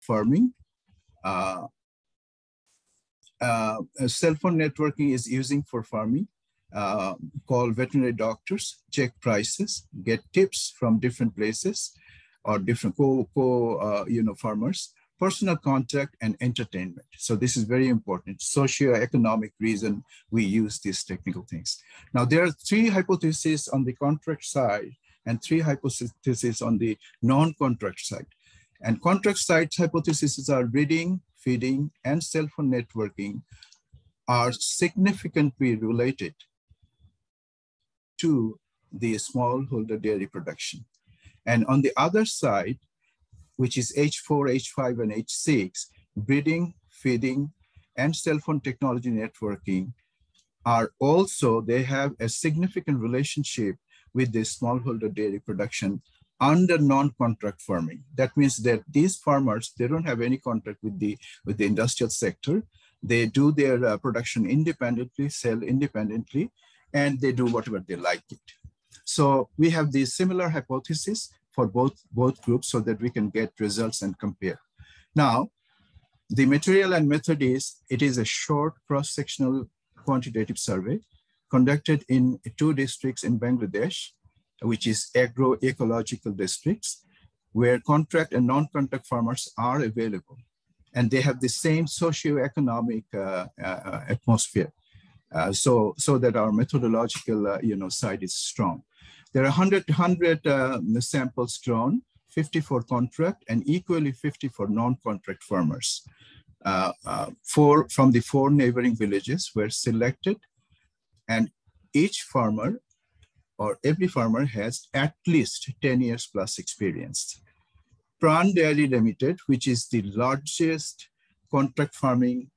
farming. Cell phone networking is using for farming. Call veterinary doctors, check prices, get tips from different places or different farmers, personal contact, and entertainment. So this is very important. Socio-economic reason we use these technical things. Now there are 3 hypotheses on the contract side and 3 hypotheses on the non-contract side. And contract side hypotheses are breeding, feeding, and cell phone networking are significantly related to the smallholder dairy production. And on the other side, which is H4, H5, and H6, breeding, feeding, and cell phone technology networking are also, they have a significant relationship with the smallholder dairy production under non-contract farming. That means that these farmers, they don't have any contract with the industrial sector. They do their production independently, sell independently, and they do whatever they like it. So we have these similar hypotheses for both groups so that we can get results and compare. Now, the material and method is, it is a short cross-sectional quantitative survey conducted in 2 districts in Bangladesh, which is agroecological districts, where contract and non-contract farmers are available. And they have the same socio-economic atmosphere. So that our methodological side is strong. There are 100 samples drawn, 50 for contract and equally 50 for non-contract farmers. 4 from the 4 neighboring villages were selected, and each farmer or every farmer has at least 10 years plus experience. Pran Dairy Limited, which is the largest contract farming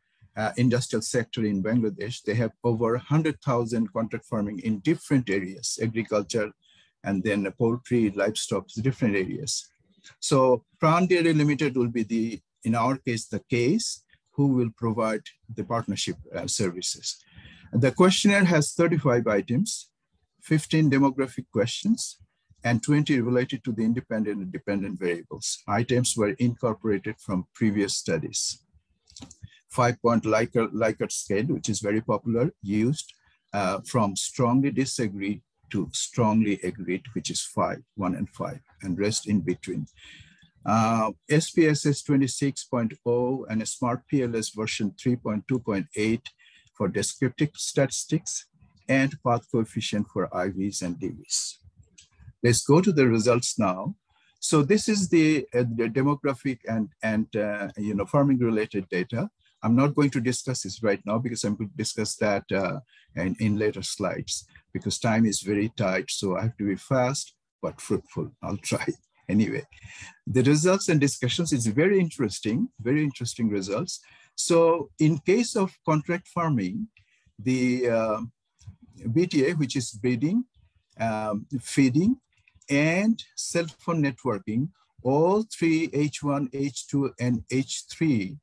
industrial sector in Bangladesh, they have over 100,000 contract farming in different areas, agriculture, and then poultry, livestock, different areas. So Pran Dairy Limited will be in our case, the case who will provide the partnership services. The questionnaire has 35 items, 15 demographic questions, and 20 related to the independent and dependent variables. Items were incorporated from previous studies. 5-point Likert scale, which is very popular, used from strongly disagree to strongly agreed, which is 5, 1 and 5, and rest in between. SPSS 26.0 and a Smart PLS version 3.2.8 for descriptive statistics, and path coefficient for IVs and DVs. Let's go to the results now. So this is the demographic and farming related data. I'm not going to discuss this right now because I'm going to discuss that in later slides because time is very tight. So I have to be fast but fruitful. I'll try anyway. The results and discussions is very interesting results. So in case of contract farming, the BTA, which is breeding, feeding, and cell phone networking, all 3 H1, H2, and H3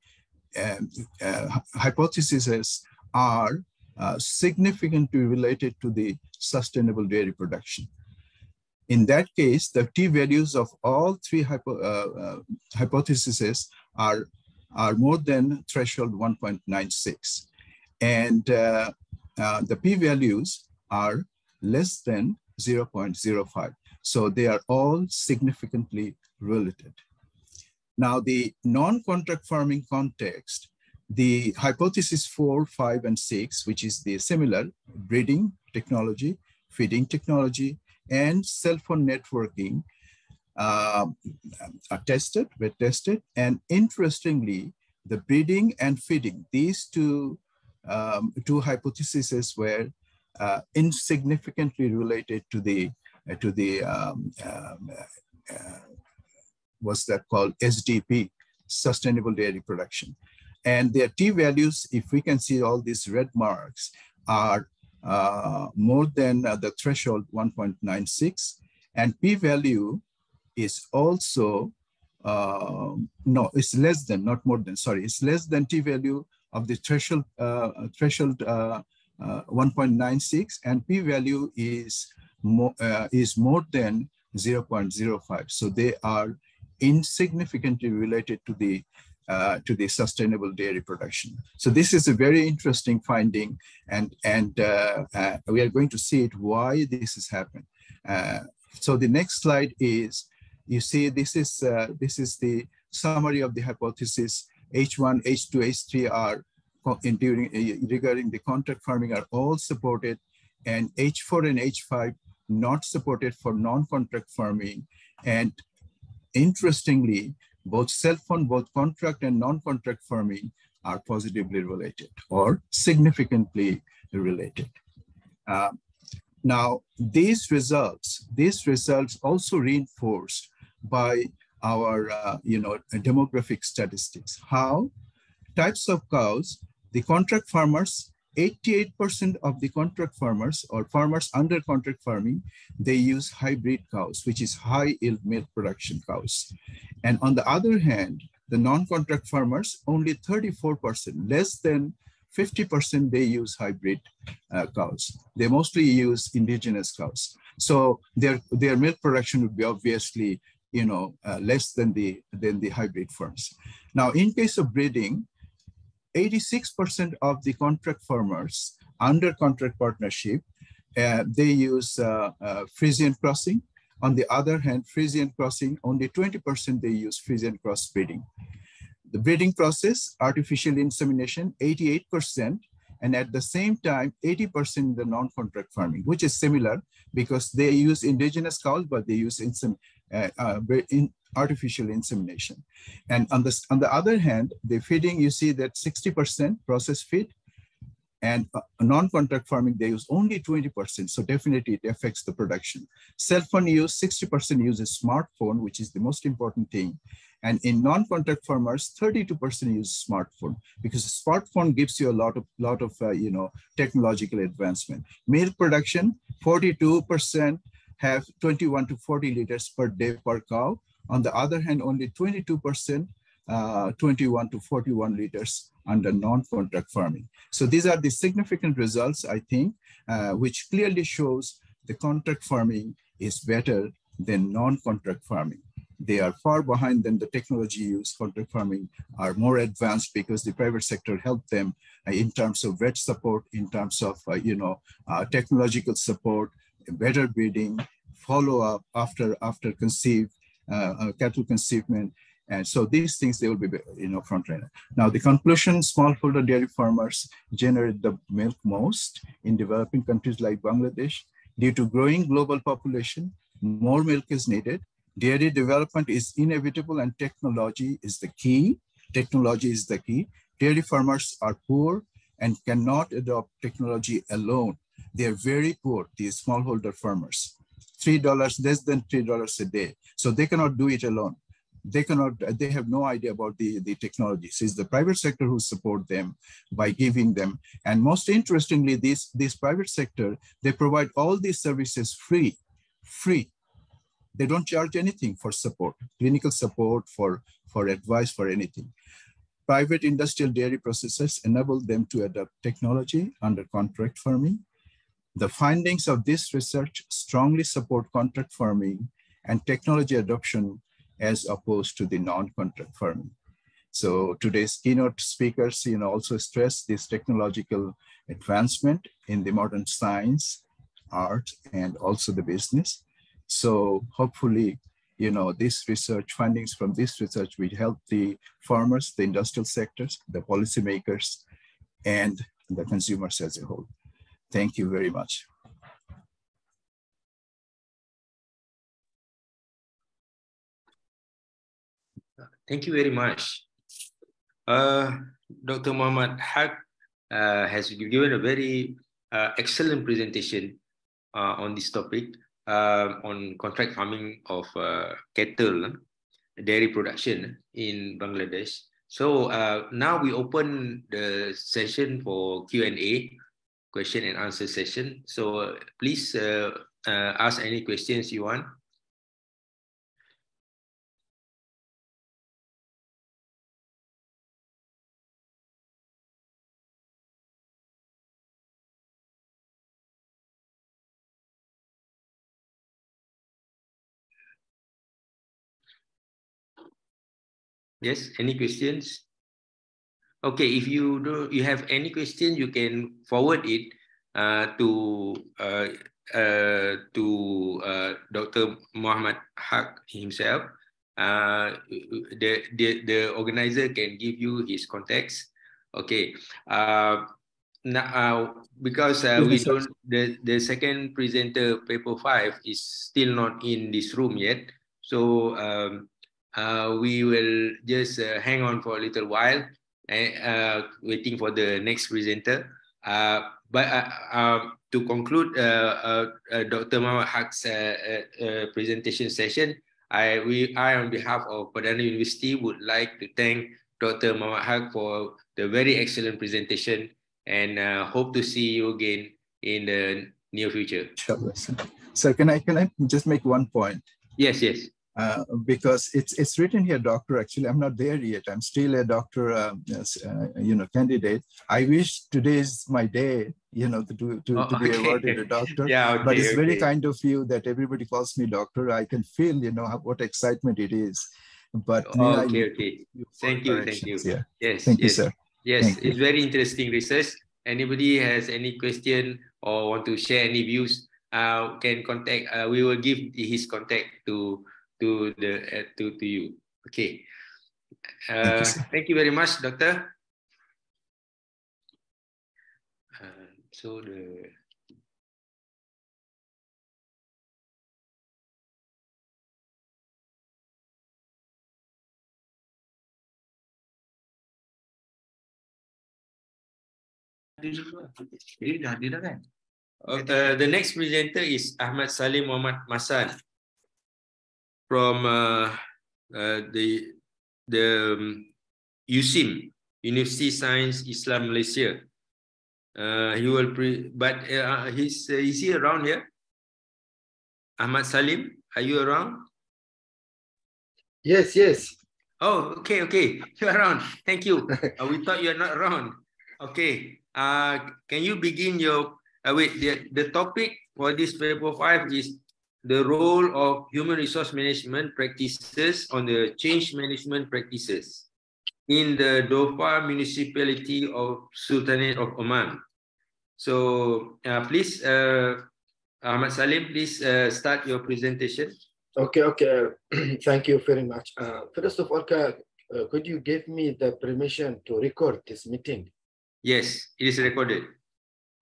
hypotheses are significantly related to the sustainable dairy production. In that case, the t-values of all 3 hypotheses are more than threshold 1.96. And the p-values are less than 0.05. So they are all significantly related. Now, the non-contract farming context, the hypothesis 4, 5, and 6, which is the similar breeding technology, feeding technology, and cell phone networking were tested. And interestingly, the breeding and feeding, these two hypotheses were insignificantly related to the what's that called, SDP, sustainable dairy production. And their t-values, if we can see all these red marks, are more than the threshold 1.96, and p-value is also, no, it's less than, not more than, sorry, it's less than t-value of the threshold 1.96, and p-value is more than 0.05. So they are insignificantly related to the sustainable dairy production. So this is a very interesting finding, and we are going to see it why this has happened. So the next slide is, you see, this is the summary of the hypothesis. H1, H2, H3 are regarding the contract farming are all supported, and H4 and H5 not supported for non-contract farming. And interestingly, both both contract and non-contract farming are positively related or significantly related. Now, these results also reinforced by our demographic statistics. How? Types of cows, the contract farmers, 88% of the contract farmers or farmers under contract farming, they use hybrid cows, which is high yield milk production cows. And on the other hand, the non-contract farmers, only 34%, less than 50%, they use hybrid cows. They mostly use indigenous cows. So their milk production would be obviously, less than the hybrid farms. Now, in case of breeding, 86% of the contract farmers under contract partnership, they use Frisian crossing. On the other hand, Frisian crossing, only 20% they use Frisian cross breeding. The breeding process, artificial insemination, 88%, and at the same time, 80% the non-contract farming, which is similar because they use indigenous cows, but they use artificial insemination. And on the other hand, the feeding, you see that 60% processed feed, and non-contract farming, they use only 20%. So definitely it affects the production. Cell phone use, 60% uses smartphone, which is the most important thing. And in non-contract farmers, 32% use smartphone, because a smartphone gives you a lot of technological advancement. Milk production, 42% have 21 to 40 liters per day per cow. On the other hand, only 22%, 21 to 41 liters under non-contract farming. So these are the significant results, I think, which clearly shows the contract farming is better than non-contract farming. They are far behind than the technology used. Contract farming are more advanced because the private sector helped them in terms of vet support, in terms of technological support, better breeding, follow-up after conceived, cattle conceivement. And so these things, they will be, frontliner. Now the conclusion, smallholder dairy farmers generate the milk most in developing countries like Bangladesh. Due to growing global population, more milk is needed. Dairy development is inevitable and technology is the key. Technology is the key. Dairy farmers are poor and cannot adopt technology alone. They are very poor, these smallholder farmers. $3, less than $3 a day. So they cannot do it alone. They have no idea about the technology. So it's the private sector who support them by giving them. And most interestingly, this private sector, they provide all these services free. They don't charge anything for support, clinical support, for advice, for anything. Private industrial dairy processors enable them to adopt technology under contract farming. The findings of this research strongly support contract farming and technology adoption as opposed to the non-contract farming. So today's keynote speakers, also stress this technological advancement in the modern science, art, and also the business. So hopefully, this research, findings from this research will help the farmers, the industrial sectors, the policymakers, and the consumers as a whole. Thank you very much. Thank you very much. Dr. Muhammad Haq has given a very excellent presentation on this topic, on contract farming of cattle, dairy production in Bangladesh. So now we open the session for Q&A, question and answer session. So please ask any questions you want. Yes, any questions? Okay, if you have any question, you can forward it to Dr. Muhammad Haq himself. The organizer can give you his contacts. Okay. Now, because we don't, the second presenter, paper 5, is still not in this room yet. So we will just hang on for a little while, waiting for the next presenter. To conclude Dr. Muhammad Haq's presentation session, I on behalf of Perdana University would like to thank Dr. Muhammad Haq for the very excellent presentation, and hope to see you again in the near future. Sir, can I just make one point? Yes, yes. Because it's written here, doctor. Actually, I'm not there yet. I'm still a doctor, candidate. I wish today is my day, to be awarded a doctor. Yeah, okay, but it's very kind of you that everybody calls me doctor. I can feel, what excitement it is. But okay. Thank you. Yeah. Yes, thank you, sir. Yes, it's very interesting research. Anybody has any question or want to share any views, can contact. We will give his contact to you. Okay. Thank you very much, doctor. So the the next presenter is Ahmad Salim Muhammad Masan from the USIM, University Science Islam Malaysia. He will is he around here? Ahmad Salim, are you around? Yes. Oh, okay. You're around. Thank you. We thought you're not around. Okay. Can you begin your the topic for this paper 5 is the role of human resource management practices on the change management practices in the Dhofar municipality of Sultanate of Oman. So please, Ahmad Salim, please start your presentation. Okay. Thank you very much. First of all, could you give me the permission to record this meeting? Yes, it is recorded.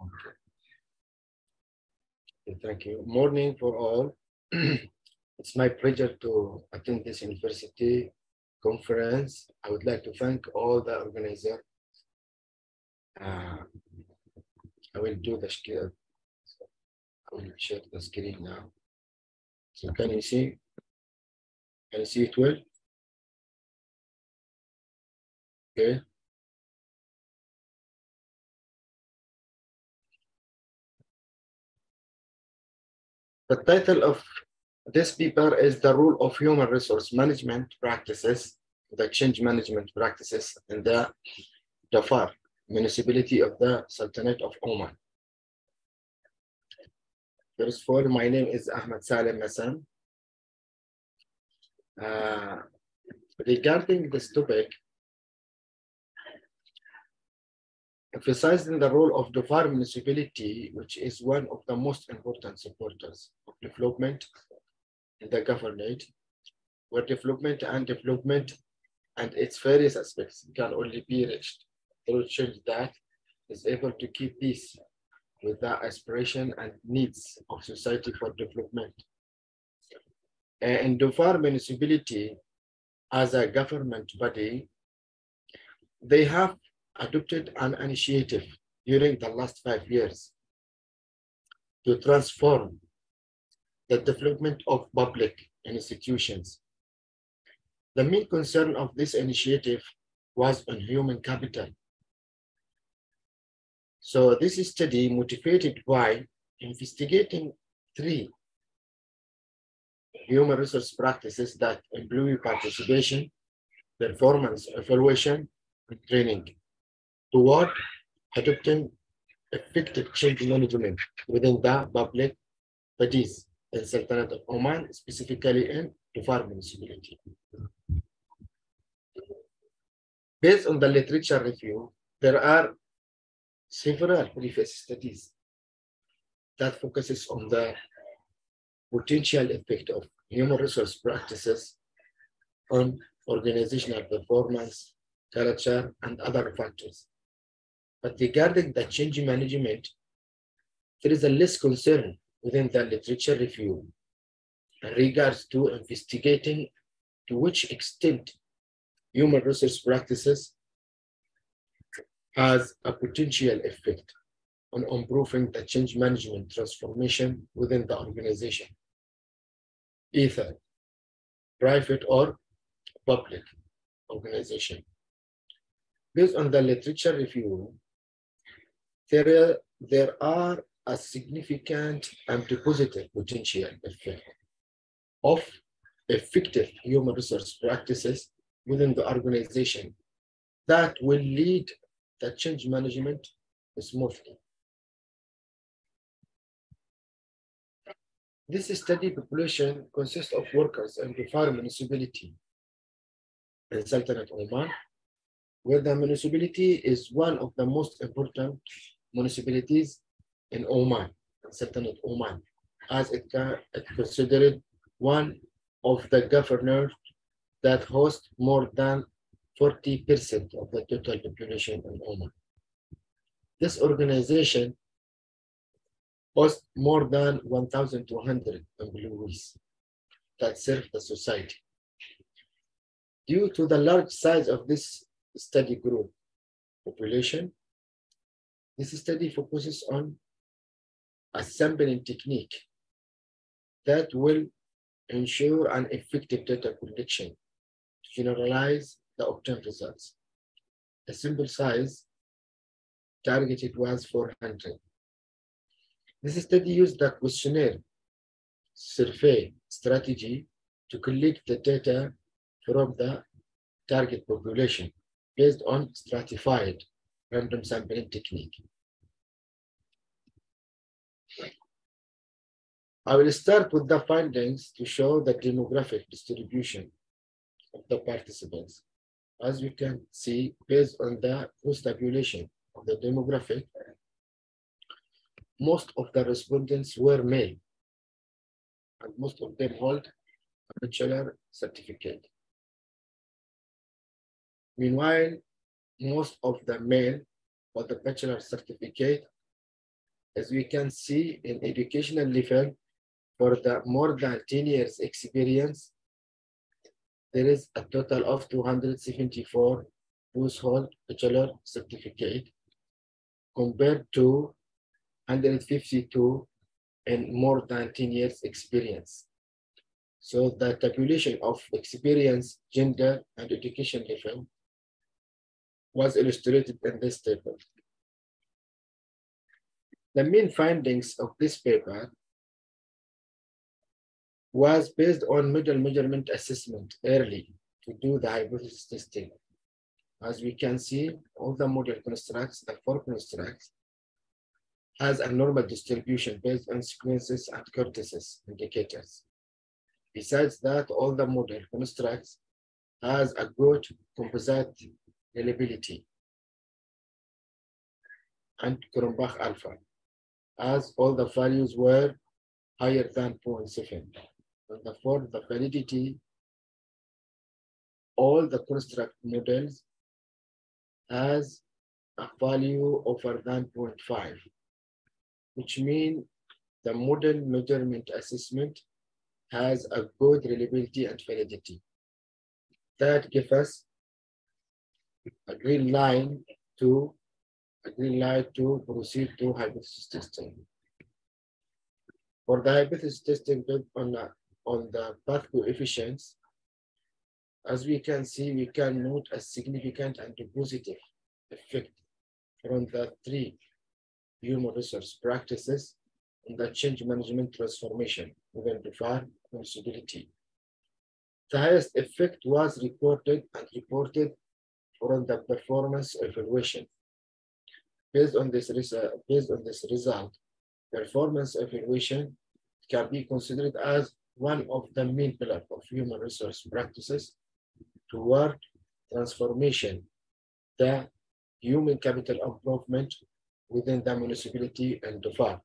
Okay. Thank you. Morning for all. It's my pleasure to attend this university conference. I would like to thank all the organizers. I will do the screen. I will share the screen now. So can you see? Can you see it well? Okay. The title of this paper is the role of human resource management practices, the change management practices in the Dhofar municipality of the Sultanate of Oman. First of all, my name is Ahmad Salim Masan. Regarding this topic, emphasizing the role of Dhofar municipality, which is one of the most important supporters of development in the governorate, where development and its various aspects can only be reached through change that is able to keep peace with the aspiration and needs of society for development. In Dhofar municipality, as a government body, they have adopted an initiative during the last 5 years to transform the development of public institutions. The main concern of this initiative was on human capital. So this study motivated by investigating 3 human resource practices that employee participation, performance evaluation, and training toward adopting effective change management within the public bodies in Sultanate of Oman, specifically in Dhofar municipality. Based on the literature review, there are several previous studies that focuses on the potential effect of human resource practices on organizational performance, culture, and other factors. But regarding the change management, there is a less concern within the literature review in regards to investigating to which extent human resource practices has a potential effect on improving the change management transformation within the organization, either private or public organization. Based on the literature review, there are a significant and positive potential effect of effective human resource practices within the organization that will lead the change management smoothly. This study population consists of workers in Dhofar municipality in Sultanate Oman, where the municipality is one of the most important municipalities in Oman, in Sultanate Oman, as it considered one of the governors that host more than 40% of the total population in Oman. This organization hosts more than 1,200 employees that serve the society. Due to the large size of this study group population, this study focuses on a sampling technique that will ensure an effective data collection to generalize the obtained results. The sample size targeted was 400. This study used the questionnaire survey strategy to collect the data from the target population based on stratified random sampling technique. I will start with the findings to show the demographic distribution of the participants. As you can see, based on the post-tabulation of the demographic, most of the respondents were male, and most of them hold a bachelor certificate. Meanwhile, most of the male hold the bachelor certificate, as we can see in educational level, for the more than 10 years experience, there is a total of 274 who hold bachelor certificate compared to 152 in more than 10 years experience. So the tabulation of experience, gender, and education level was illustrated in this table. The main findings of this paper was based on model measurement assessment early to do the hypothesis testing. As we can see, all the model constructs, the 4 constructs, has a normal distribution based on sequences and cortices indicators. Besides that, all the model constructs has a good composite reliability and Cronbach alpha, as all the values were higher than 0.7. And therefore, the validity, all the construct models has a value over than 0.5, which means the model measurement assessment has a good reliability and validity. That gives us a green light to proceed to hypothesis testing. For the hypothesis testing built on the path coefficients, as we can see, we can note a significant and positive effect from the 3 human resource practices in the change management transformation within Dhofar municipality. The highest effect was reported from the performance evaluation. Based on this result, performance evaluation can be considered as one of the main pillars of human resource practices toward transformation the human capital improvement within the municipality and the farm,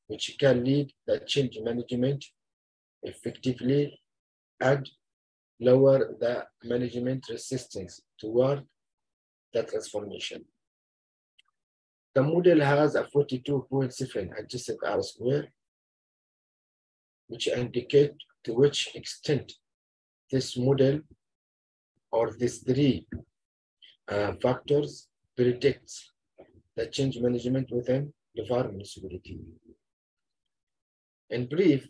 which can lead the change management effectively and lower the management resistance toward the transformation. The model has a 42.7 adjusted R square, which indicate to which extent this model or these three factors predicts the change management within the farm municipality. In brief,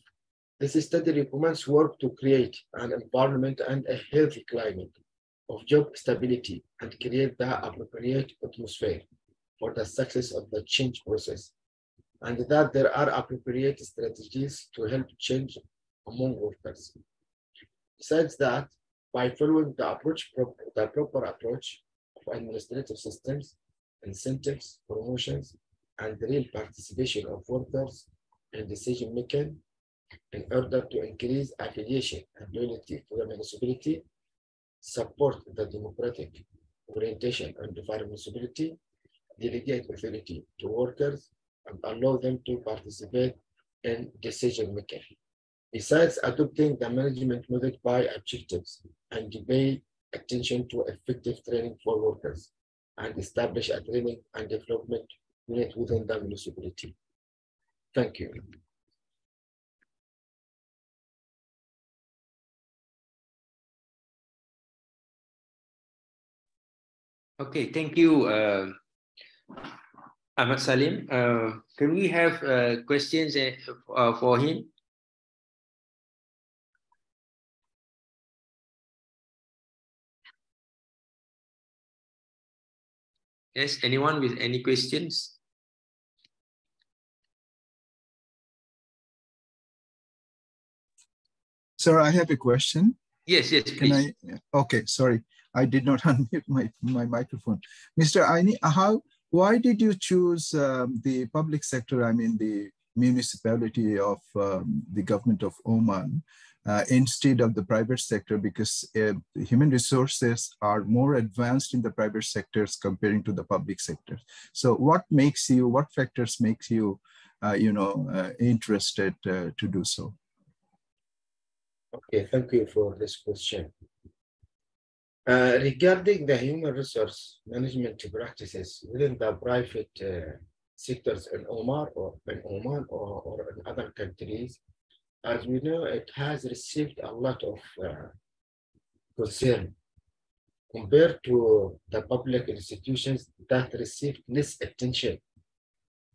this study recommends work to create an environment and a healthy climate of job stability and create the appropriate atmosphere for the success of the change process, and that there are appropriate strategies to help change among workers. Besides that, by following the proper approach of administrative systems, incentives, promotions, and the real participation of workers in decision making in order to increase affiliation and loyalty to the municipality, support the democratic orientation of the farm municipality, delegate authority to workers, and allow them to participate in decision making. Besides adopting the management model by objectives and pay attention to effective training for workers and establish a training and development unit within the municipality. Thank you. Okay, thank you, Ahmad Salim. Can we have questions for him? Yes, anyone with any questions? Sir, I have a question. Yes, please. Can I? Okay, sorry. I did not unmute my microphone. Mr. Aini, why did you choose the public sector, I mean the municipality of the government of Oman instead of the private sector? Because human resources are more advanced in the private sectors comparing to the public sector. So what factors makes you, interested to do so? Okay, thank you for this question. Regarding the human resource management practices within the private sectors in Oman or in other countries, as we know, it has received a lot of concern compared to the public institutions that received less attention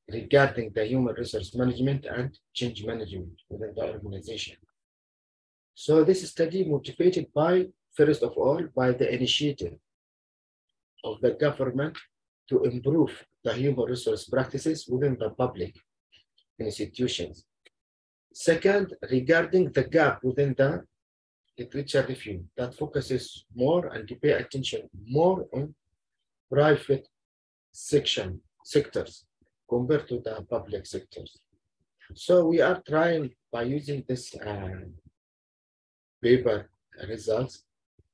regarding the human resource management and change management within the organization. So this study motivated by, first of all, by the initiative of the government to improve the human resource practices within the public institutions. Second, regarding the gap within the literature review that focuses more and to pay attention more on private sectors compared to the public sectors. So we are trying by using this paper results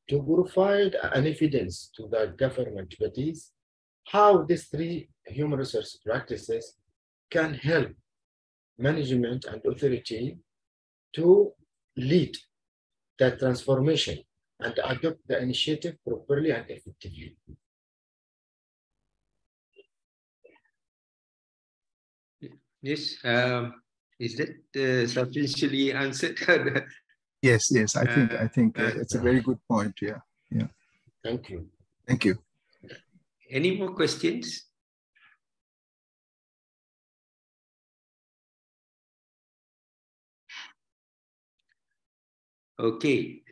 to provide an evidence to the government bodies how these three human resource practices can help management and authority to lead the transformation and adopt the initiative properly and effectively. Yes, is that sufficiently answered? Yes, I think it's a very good point. Yeah. Thank you. Thank you. Any more questions? Okay,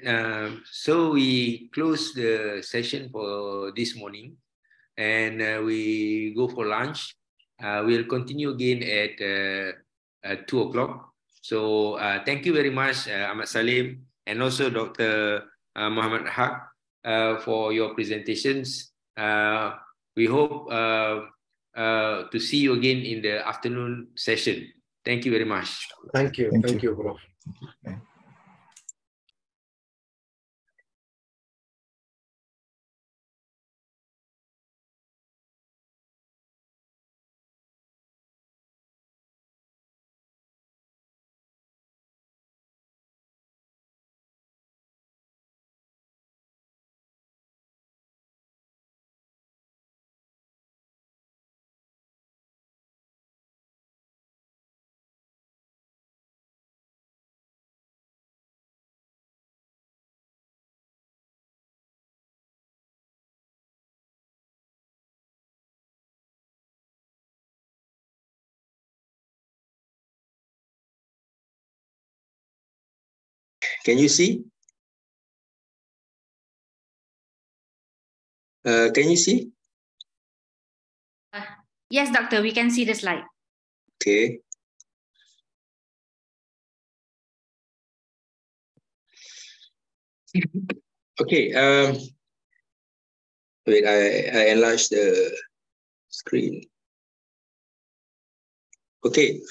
so we close the session for this morning, and we go for lunch. We'll continue again at 2 o'clock. So thank you very much, Ahmad Salim, and also Dr. Muhammad Haq for your presentations. We hope to see you again in the afternoon session. Thank you very much. Thank you, Prof. Can you see? Can you see? Yes, doctor, we can see the slide. Okay. Okay. Wait, I enlarged the screen. Okay.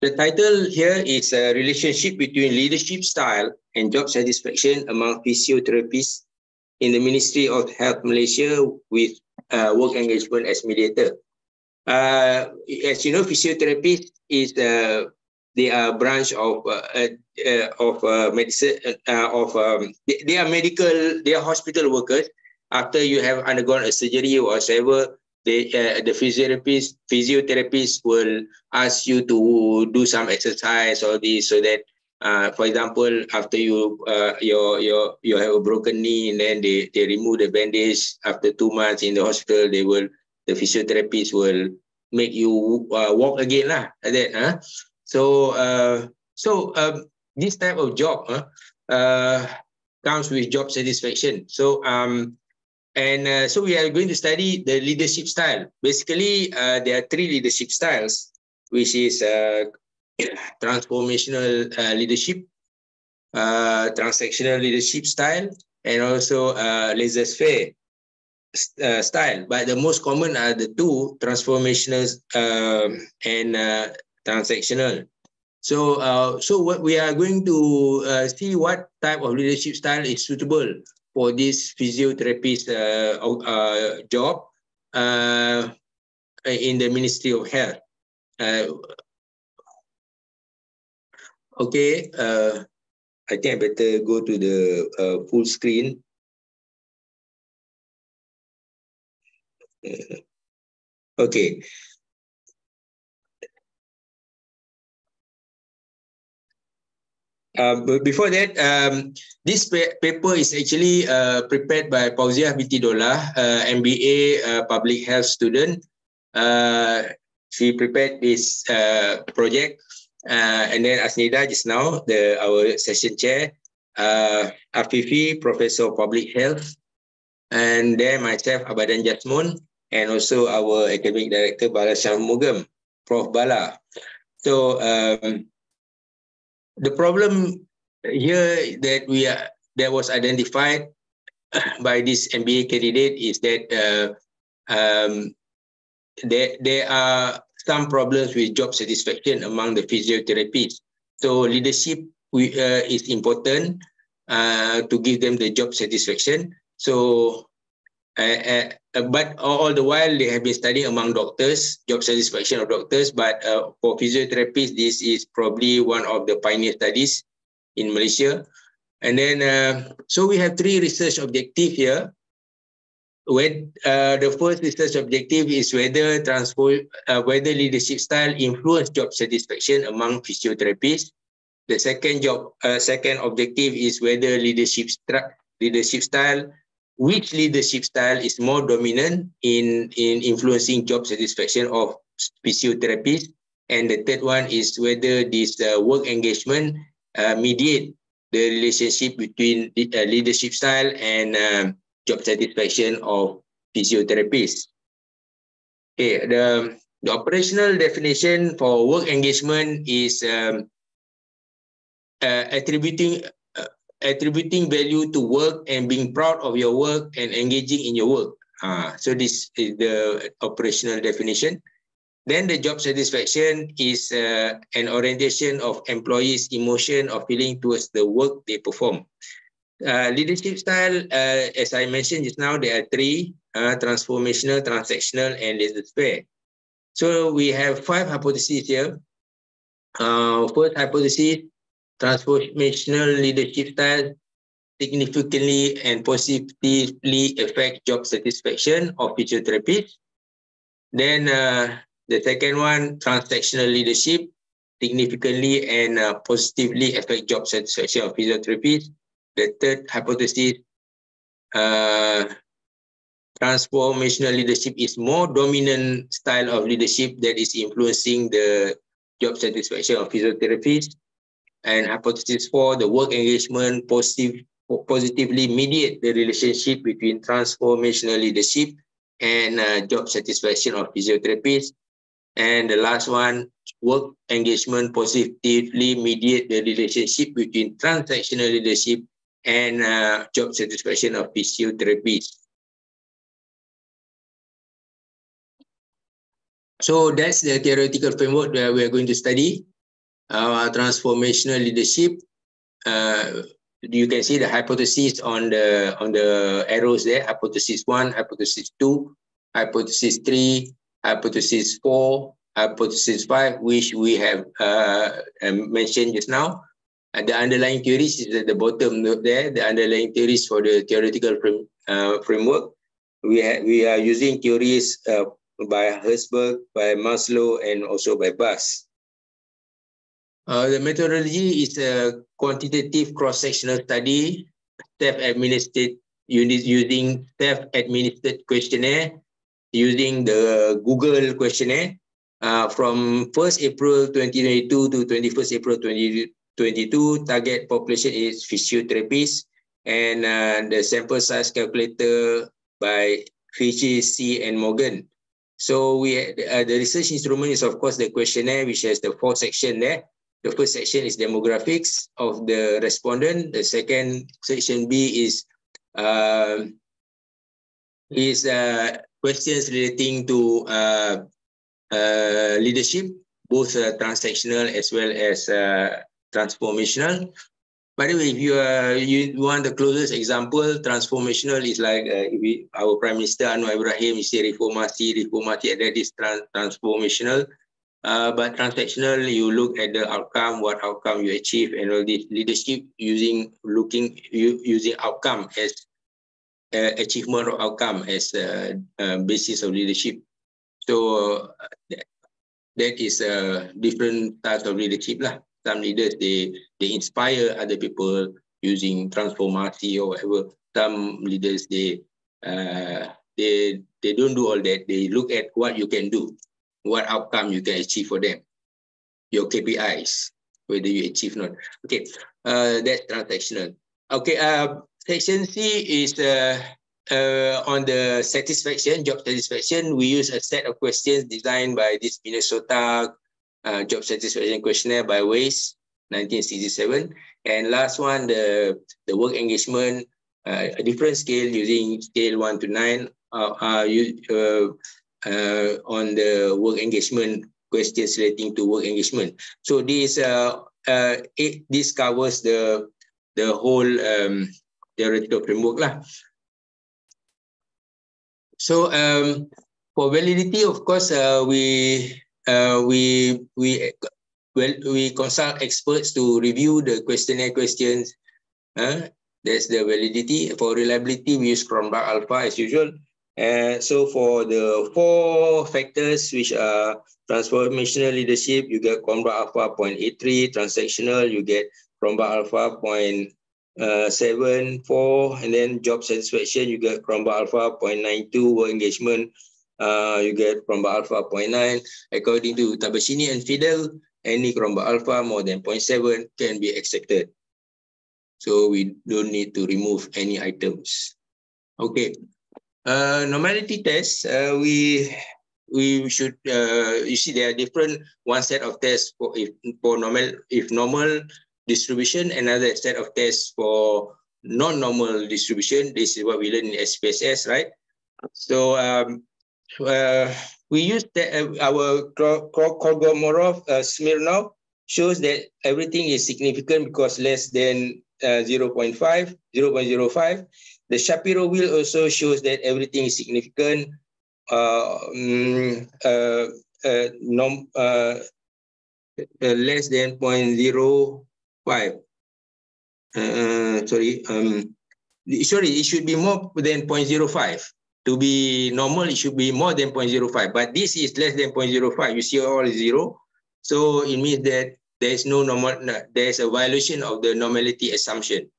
The title here is a relationship between leadership style and job satisfaction among physiotherapists in the Ministry of Health Malaysia with work engagement as mediator. As you know, physiotherapist is they are a branch of medicine they are medical, they are hospital workers. After you have undergone a surgery or whatever, the physiotherapist will ask you to do some exercise or this, so that for example, after you you have a broken knee, and then they remove the bandage after 2 months in the hospital, the physiotherapist will make you walk again lah, like that. So this type of job comes with job satisfaction. So so we are going to study the leadership style. Basically, there are 3 leadership styles, which is transformational leadership, transactional leadership style, and also laissez-faire style. But the most common are the 2, transformational and transactional. So what we are going to see what type of leadership style is suitable for this physiotherapist job in the Ministry of Health. Okay, I think I better go to the full screen. Okay. But before that, this paper is actually prepared by Pauziah binti Dollah, MBA public health student. She prepared this project, and then Asnida just now, our session chair, Afifi, Professor of Public Health, and then myself, Abadan Jasmine, and also our academic director, Bala Shamugam, Prof. Bala. So the problem here that was identified by this MBA candidate is that there are some problems with job satisfaction among the physiotherapists. So leadership is important to give them the job satisfaction. So, but all the while they have been studying among doctors, job satisfaction of doctors. But for physiotherapists, this is probably one of the pioneer studies in Malaysia. And then, so we have 3 research objectives here. When the first research objective is whether leadership style influence job satisfaction among physiotherapists. The second objective is whether leadership style, which leadership style is more dominant in influencing job satisfaction of physiotherapists. And the third one is whether this work engagement mediate the relationship between leadership style and job satisfaction of physiotherapists. Okay, the operational definition for work engagement is attributing value to work and being proud of your work and engaging in your work. So this is the operational definition. Then the job satisfaction is an orientation of employees' emotion or feeling towards the work they perform. Leadership style, as I mentioned just now, there are 3, transformational, transactional, and laissez-faire. So we have 5 hypotheses here. First hypothesis, transformational leadership style significantly and positively affect job satisfaction of physiotherapists. Then the second one, transactional leadership significantly and positively affect job satisfaction of physiotherapists. The third hypothesis, transformational leadership is more dominant style of leadership that is influencing the job satisfaction of physiotherapists. And hypothesis 4, the work engagement positively mediate the relationship between transformational leadership and job satisfaction of physiotherapists. And the last one, work engagement positively mediate the relationship between transactional leadership and job satisfaction of physiotherapists. So that's the theoretical framework that we are going to study. Transformational leadership. You can see the hypothesis on the arrows there. Hypothesis 1, hypothesis 2, hypothesis 3, hypothesis 4, hypothesis 5, which we have mentioned just now. And the underlying theories is at the bottom there. The underlying theories for the theoretical framework. We are using theories by Herzberg, by Maslow, and also by Bass. The methodology is a quantitative cross-sectional study, self-administered using self-administered questionnaire, using the Google questionnaire. From 1st April 2022 to 21st April 2022, target population is physiotherapists, and the sample size calculator by Fitchy, C, and Morgan. So the research instrument is, of course, the questionnaire, which has the 4 sections there. The first section is demographics of the respondent. The second section B is questions relating to leadership, both transactional as well as transformational. By the way, if you want the closest example, transformational is like our Prime Minister Anwar Ibrahim, you say reformasi, that is transformational. But transactional, you look at the outcome, what outcome you achieve, and all this. Leadership using outcome as achievement of outcome as a basis of leadership. So that is different types of leadership lah. Some leaders they inspire other people using transformasi or whatever. Some leaders they don't do all that. They look at what you can do, what outcome you can achieve for them, your KPIs, whether you achieve or not. Okay, that's transactional. Okay, section C is on the satisfaction, job satisfaction. We use a set of questions designed by this Minnesota job satisfaction questionnaire by Weiss, 1967. And last one, the work engagement, a different scale using scale 1 to 9. On the work engagement questions relating to work engagement. So this covers the whole theoretical framework lah. So for validity, of course, we consult experts to review the questionnaire questions. That's the validity. For reliability, we use Cronbach alpha as usual. So for the 4 factors, which are transformational leadership, you get Cronbach alpha 0.83, transactional, you get Cronbach alpha 0.74, and then job satisfaction, you get Cronbach alpha 0.92, work engagement, you get Cronbach alpha 0.9. According to Tabashini and Fidel, any Cronbach alpha more than 0.7 can be accepted. So we don't need to remove any items. Okay. Normality tests, we should you see there are different one set of tests for normal distribution, another set of tests for non-normal distribution. This is what we learned in SPSS, right? So we use our Kolmogorov Smirnov shows that everything is significant because less than 0.05. The Shapiro wheel also shows that everything is significant, less than 0.05. Sorry, it should be more than 0.05. To be normal, it should be more than 0.05. But this is less than 0.05. You see all is 0. So it means that there is no normal. There is a violation of the normality assumption.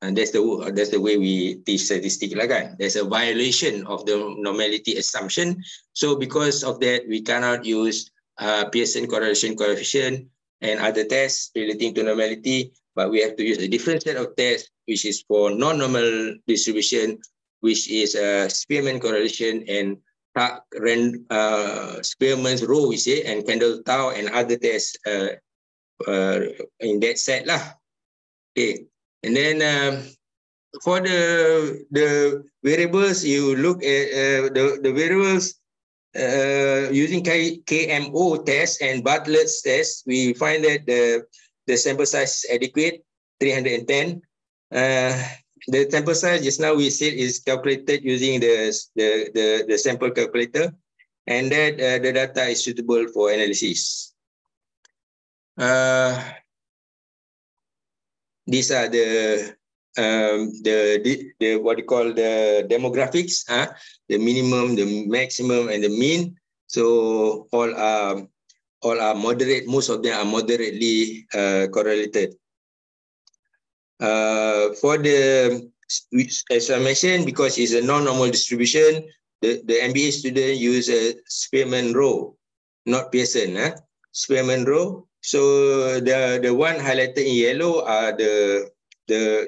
And that's the way we teach statistics lah kan. There's a violation of the normality assumption. So because of that, we cannot use Pearson correlation coefficient, and other tests relating to normality, but we have to use a different set of tests, which is for non-normal distribution, which is Spearman correlation and Spearman's rho, we say, and Kendall tau and other tests in that set lah. Okay, and then for the variables, you look at the variables using KMO test and Bartlett's test. We find that the sample size is adequate, 310. The sample size just now we said is calculated using the sample calculator, and that the data is suitable for analysis. These are the what you call the demographics, the minimum, the maximum, and the mean. So all are moderate. Most of them are moderately correlated. For the, as I mentioned, because it's a non-normal distribution, the MBA student use a Spearman rho, not Pearson. Spearman rho. So the one highlighted in yellow are the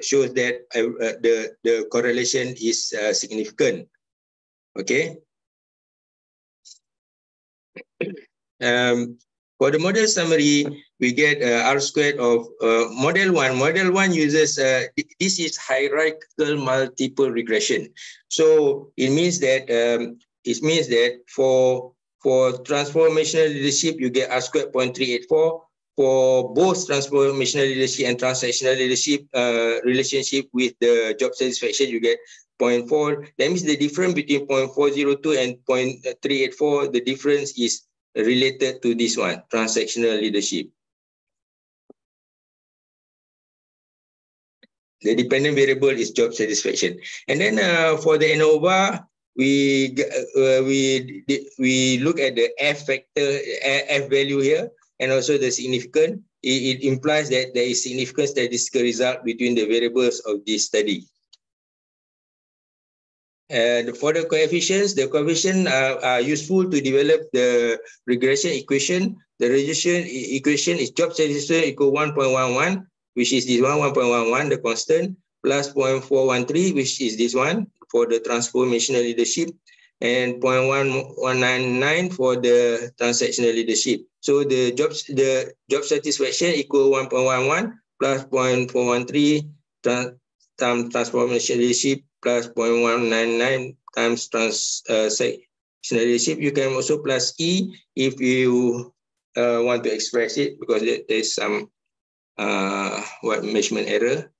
shows that the correlation is significant. Okay. For the model summary, we get R squared of model 1. Model 1 uses, this is hierarchical multiple regression. So it means that for transformational leadership, you get R squared 0.384. For both transformational leadership and transactional leadership relationship with the job satisfaction, you get 0.4. That means the difference between 0.402 and 0.384, the difference is related to this one, transactional leadership. The dependent variable is job satisfaction. And then for the ANOVA, we look at the F factor, F value here, and also the significant. It implies that there is significant statistical result between the variables of this study. And for the coefficients are useful to develop the regression equation. The regression equation is job satisfaction equal 1.11, which is this one, 1.11, the constant, plus 0.413, which is this one for the transformational leadership, and 0.1199 for the transactional leadership. So the job satisfaction equal 1.11 plus 0.413 transformational leadership plus 0.199 times transactional leadership. You can also plus E if you want to express it, because there's some measurement error.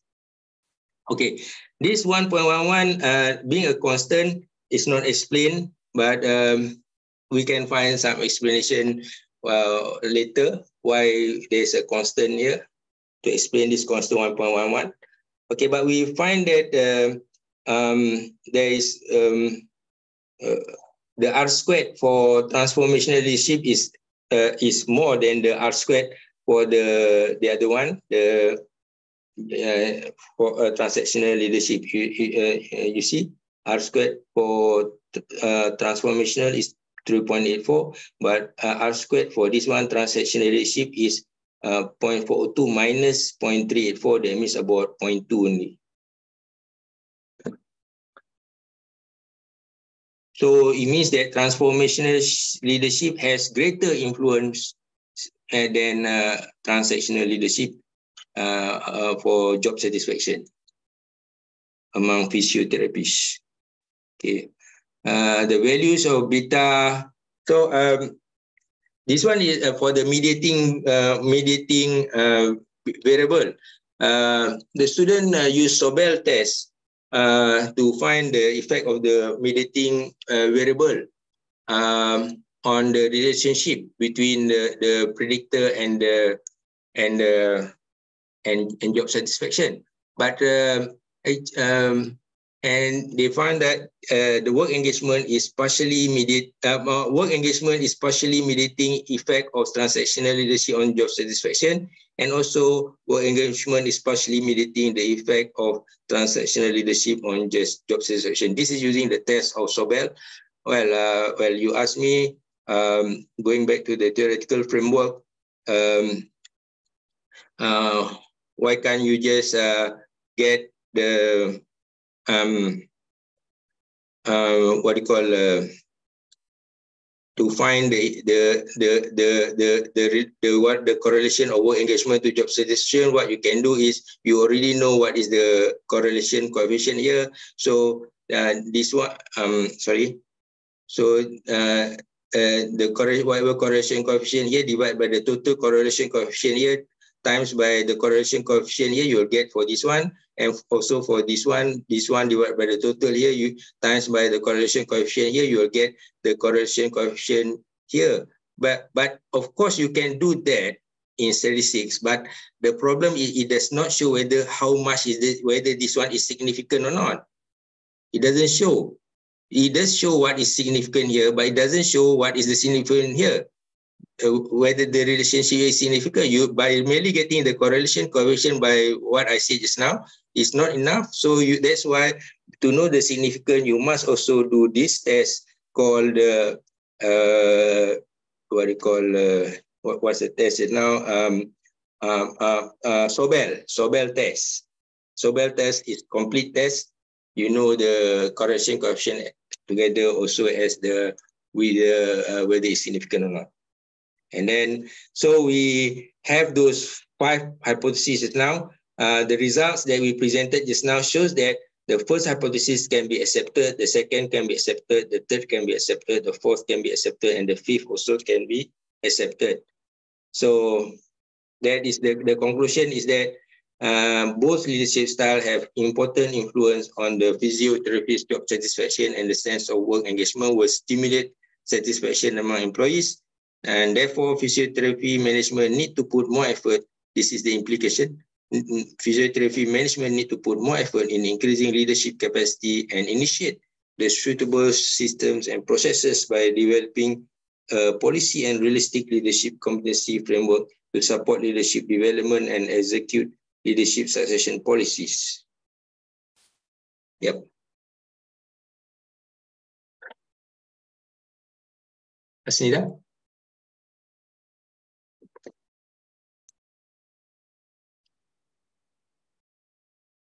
Okay, this 1.11 being a constant is not explained, but we can find some explanation later why there's a constant here to explain this constant 1.11. Okay, but we find that there is the R squared for transformational leadership is more than the R squared for the other one, for transactional leadership. You see, R squared for transformational is 3.84, but R squared for this one, transactional leadership, is 0.402 minus 0.384. That means about 0.2 only. So it means that transformational leadership has greater influence than transactional leadership for job satisfaction among physiotherapists. Okay, the values of beta. So this one is for the mediating variable. The student use Sobel test to find the effect of the mediating variable on the relationship between the predictor and job satisfaction. But and they find that the work engagement is partially mediating effect of transactional leadership on job satisfaction, and also work engagement is partially mediating the effect of transactional leadership on just job satisfaction. This is using the test of Sobel. Well, you asked me, going back to the theoretical framework, why can't you just get the what do you call to find the correlation of work engagement to job satisfaction? What you can do is you already know what is the correlation coefficient here. So this one, sorry. So whatever correlation coefficient here divided by the total correlation coefficient here times by the correlation coefficient here, you'll get for this one, and also for this one divided by the total here, you times by the correlation coefficient here, you'll get the correlation coefficient here. But of course you can do that in statistics, but the problem is it does not show whether how much is it, whether this one is significant or not. It doesn't show. It does show what is significant here, but it doesn't show what is the significant here. Whether the relationship is significant, you by merely getting the correlation coefficient by what I said just now is not enough. So that's why to know the significance, you must also do this test called what do you call what's the test now? Sobel test. Sobel test is complete test. You know the correlation coefficient together also as the with whether it's significant or not. And then, so we have those 5 hypotheses now. The results that we presented just now shows that the first hypothesis can be accepted, the second can be accepted, the third can be accepted, the fourth can be accepted, and the fifth also can be accepted. So that is the conclusion is that both leadership style have important influence on the physiotherapist's job satisfaction, and the sense of work engagement will stimulate satisfaction among employees. And therefore, physiotherapy management need to put more effort. This is the implication. Physiotherapy management need to put more effort in increasing leadership capacity and initiate the suitable systems and processes by developing a policy and realistic leadership competency framework to support leadership development and execute leadership succession policies. Yep. Asnida?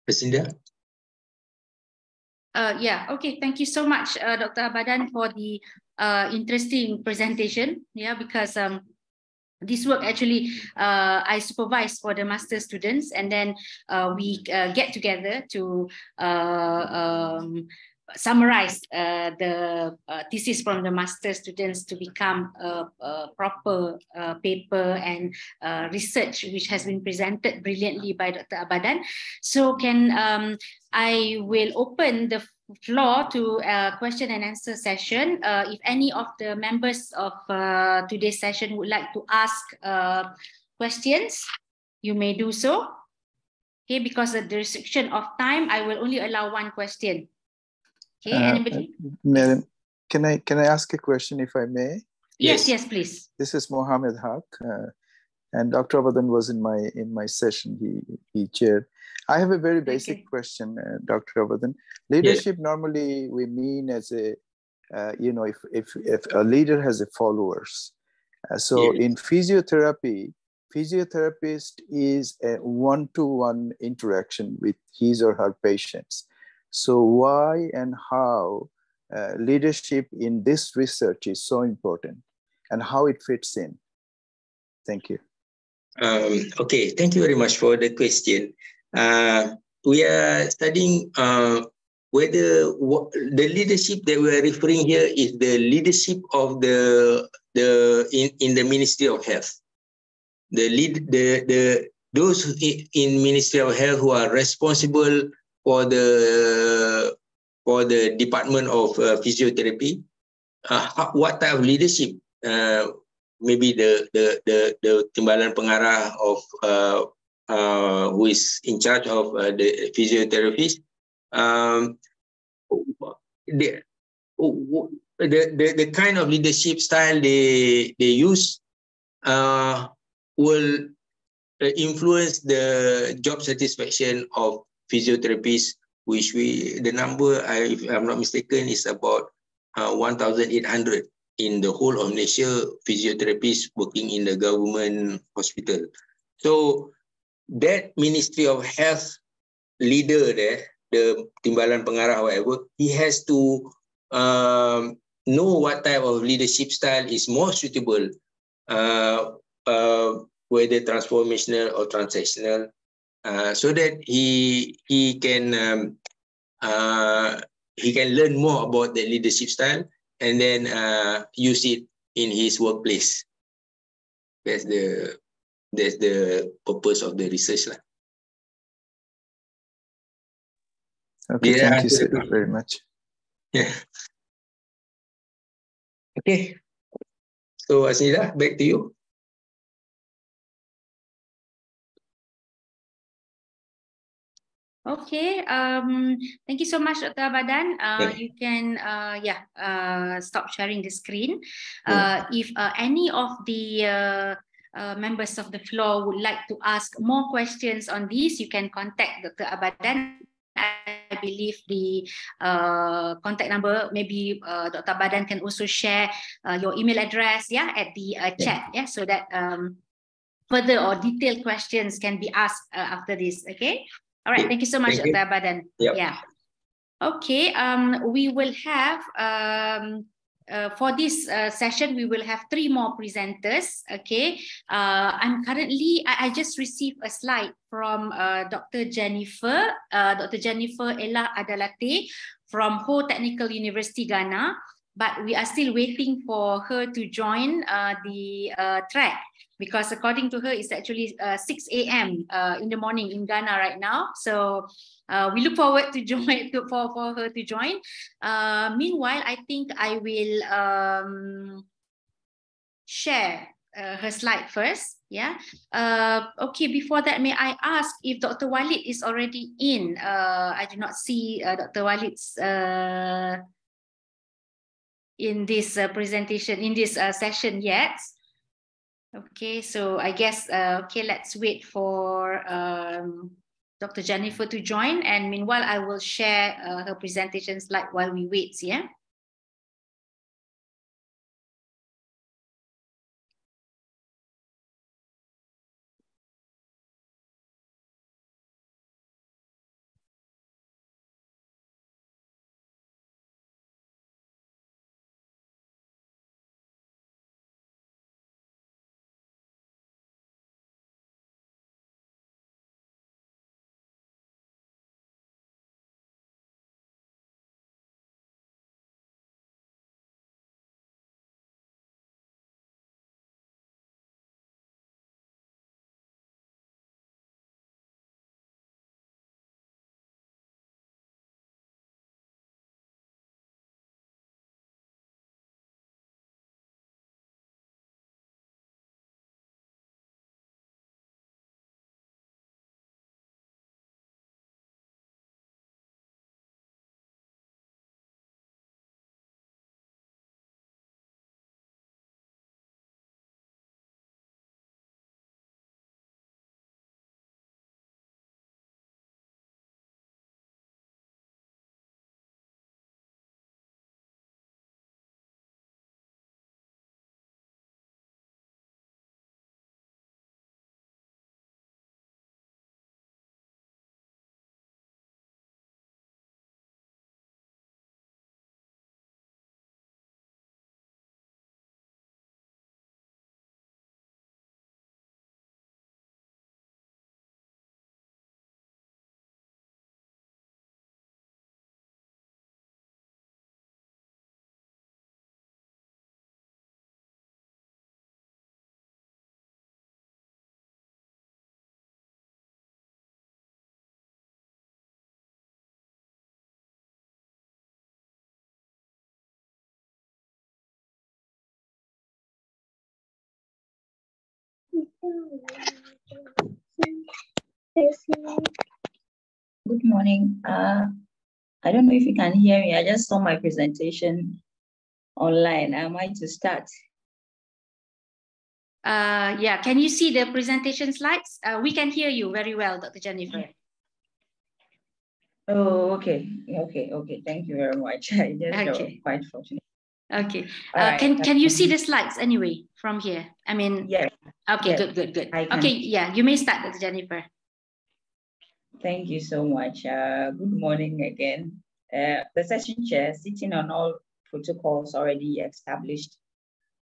Asnida? Yeah, okay. Thank you so much, Dr. Abadan, for the interesting presentation. Yeah, because this work actually I supervise for the master students, and then we get together to summarize the thesis from the master students to become a proper paper and research which has been presented brilliantly by Dr. Abadan. So I will open the floor to a question and answer session. If any of the members of today's session would like to ask questions, you may do so. Okay, because of the restriction of time, I will only allow one question. Okay, anybody? Madam, can I ask a question if I may? Yes, yes, please. This is Mohammed Haq, and Dr. Abadan was in my session. He chaired. I have a very basic question, Dr. Abadan. Leadership normally we mean as a, if a leader has a followers. So in physiotherapy, physiotherapist is a one-to-one interaction with his or her patients. So why and how leadership in this research is so important and how it fits in? Thank you. Okay, thank you very much for the question. We are studying whether the leadership that we are referring here is the leadership of in the Ministry of Health. Those in Ministry of Health who are responsible for the Department of Physiotherapy. What type of leadership? Maybe the timbalan pengarah of who is in charge of the physiotherapist. The kind of leadership style they use will influence the job satisfaction of physiotherapists, which the number, if I'm not mistaken, is about 1,800 in the whole of Malaysia, physiotherapists working in the government hospital. So that Ministry of Health leader there, the Timbalan Pengarah, whatever, he has to know what type of leadership style is more suitable, whether transformational or transactional, so that he can learn more about the leadership style and then use it in his workplace. That's the purpose of the research lah. Okay, thank you sir, very much. Yeah. Okay. So Asnida, back to you. Okay, thank you so much, Dr. Abadan. You can stop sharing the screen. If any of the members of the floor would like to ask more questions on this, you can contact Dr. Abadan. I believe the contact number, maybe Dr. Abadan can also share your email address at the chat, so that further or detailed questions can be asked after this. Okay. All right, thank you so much, Dr. Abadan. Yep. Yeah. Okay, we will have, for this session, we will have 3 more presenters, okay? I'm currently, I just received a slide from Dr. Jennifer Ella Adalate from Ho Technical University, Ghana, but we are still waiting for her to join the track, because according to her, it's actually 6 a.m. In the morning in Ghana right now. So we look forward to for her to join. Meanwhile, I think I will share her slide first. Yeah. Okay, before that, may I ask if Dr. Walid is already in? I do not see Dr. Walid's in this presentation, in this session yet. Okay, so I guess, okay, let's wait for Dr. Jennifer to join. And meanwhile, I will share her presentation slide while we wait, yeah? Good morning. I don't know if you can hear me. I just saw my presentation online. Am I to start? Yeah, can you see the presentation slides? We can hear you very well, Dr. Jennifer. Oh, okay. Okay. Thank you very much. I just quite fortunate. Okay. Right. Can you see the slides anyway from here? I mean, yes. Okay, yes, good. Okay, yeah, you may start, Dr. Jennifer. Thank you so much. Good morning again. The session chair, sitting on all protocols already established.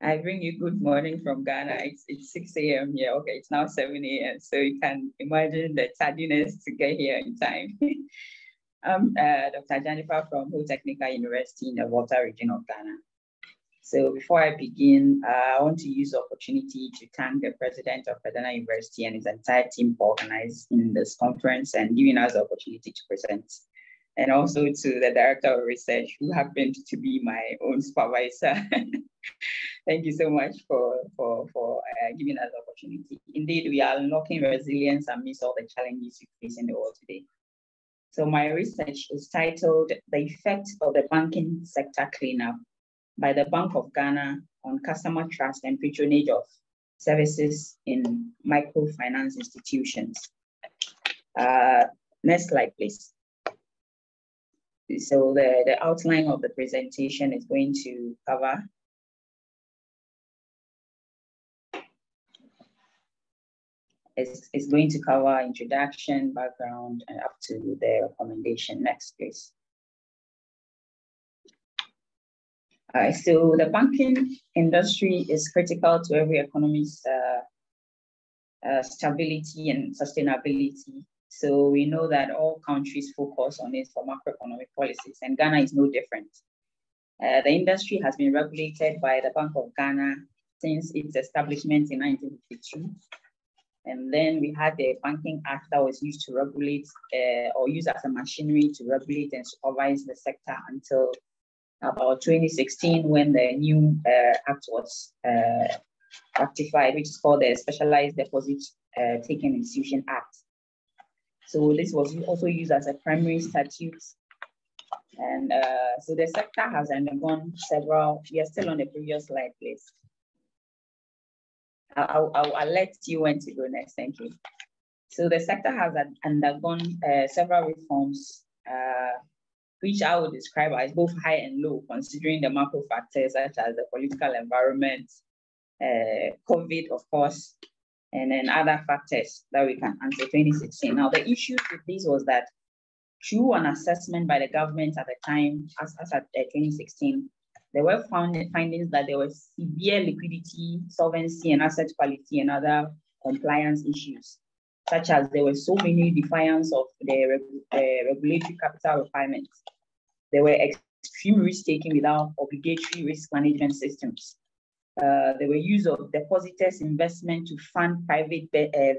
I bring you good morning from Ghana. It's 6 a.m. here. Okay, it's now 7 a.m. So you can imagine the tardiness to get here in time. I'm Dr. Jennifer from Ho Technical University in the Volta region of Ghana. So before I begin, I want to use the opportunity to thank the president of PERDANA University and his entire team for organizing this conference and giving us the opportunity to present. And also to the director of research, who happened to be my own supervisor. Thank you so much for giving us the opportunity. Indeed, we are unlocking resilience amidst all the challenges we face in the world today. So my research is titled The Effect of the Banking Sector Cleanup by the Bank of Ghana on Customer Trust and Patronage of Services in Microfinance Institutions. Next slide, please. So the outline of the presentation is going to cover introduction, background, and up to the recommendation. Next, please. So the banking industry is critical to every economy's stability and sustainability. So we know that all countries focus on it for macroeconomic policies, and Ghana is no different. The industry has been regulated by the Bank of Ghana since its establishment in 1952. And then we had the Banking Act that was used to regulate or used as a machinery to regulate and supervise the sector until about 2016, when the new act was ratified, which is called the Specialized Deposit Taking Institution Act. So this was also used as a primary statute. And so the sector has undergone several, we are still on the previous slide, please. I'll let you when to go next, thank you. So the sector has undergone several reforms, which I would describe as both high and low, considering the macro factors such as the political environment, COVID, of course, and then other factors that we can answer 2016. Now, the issue with this was that through an assessment by the government at the time, as at 2016, there were findings that there was severe liquidity, solvency, and asset quality and other compliance issues, such as there were so many defiance of the regulatory capital requirements. There were extreme risk-taking without obligatory risk management systems. There were use of depositors' investment to fund private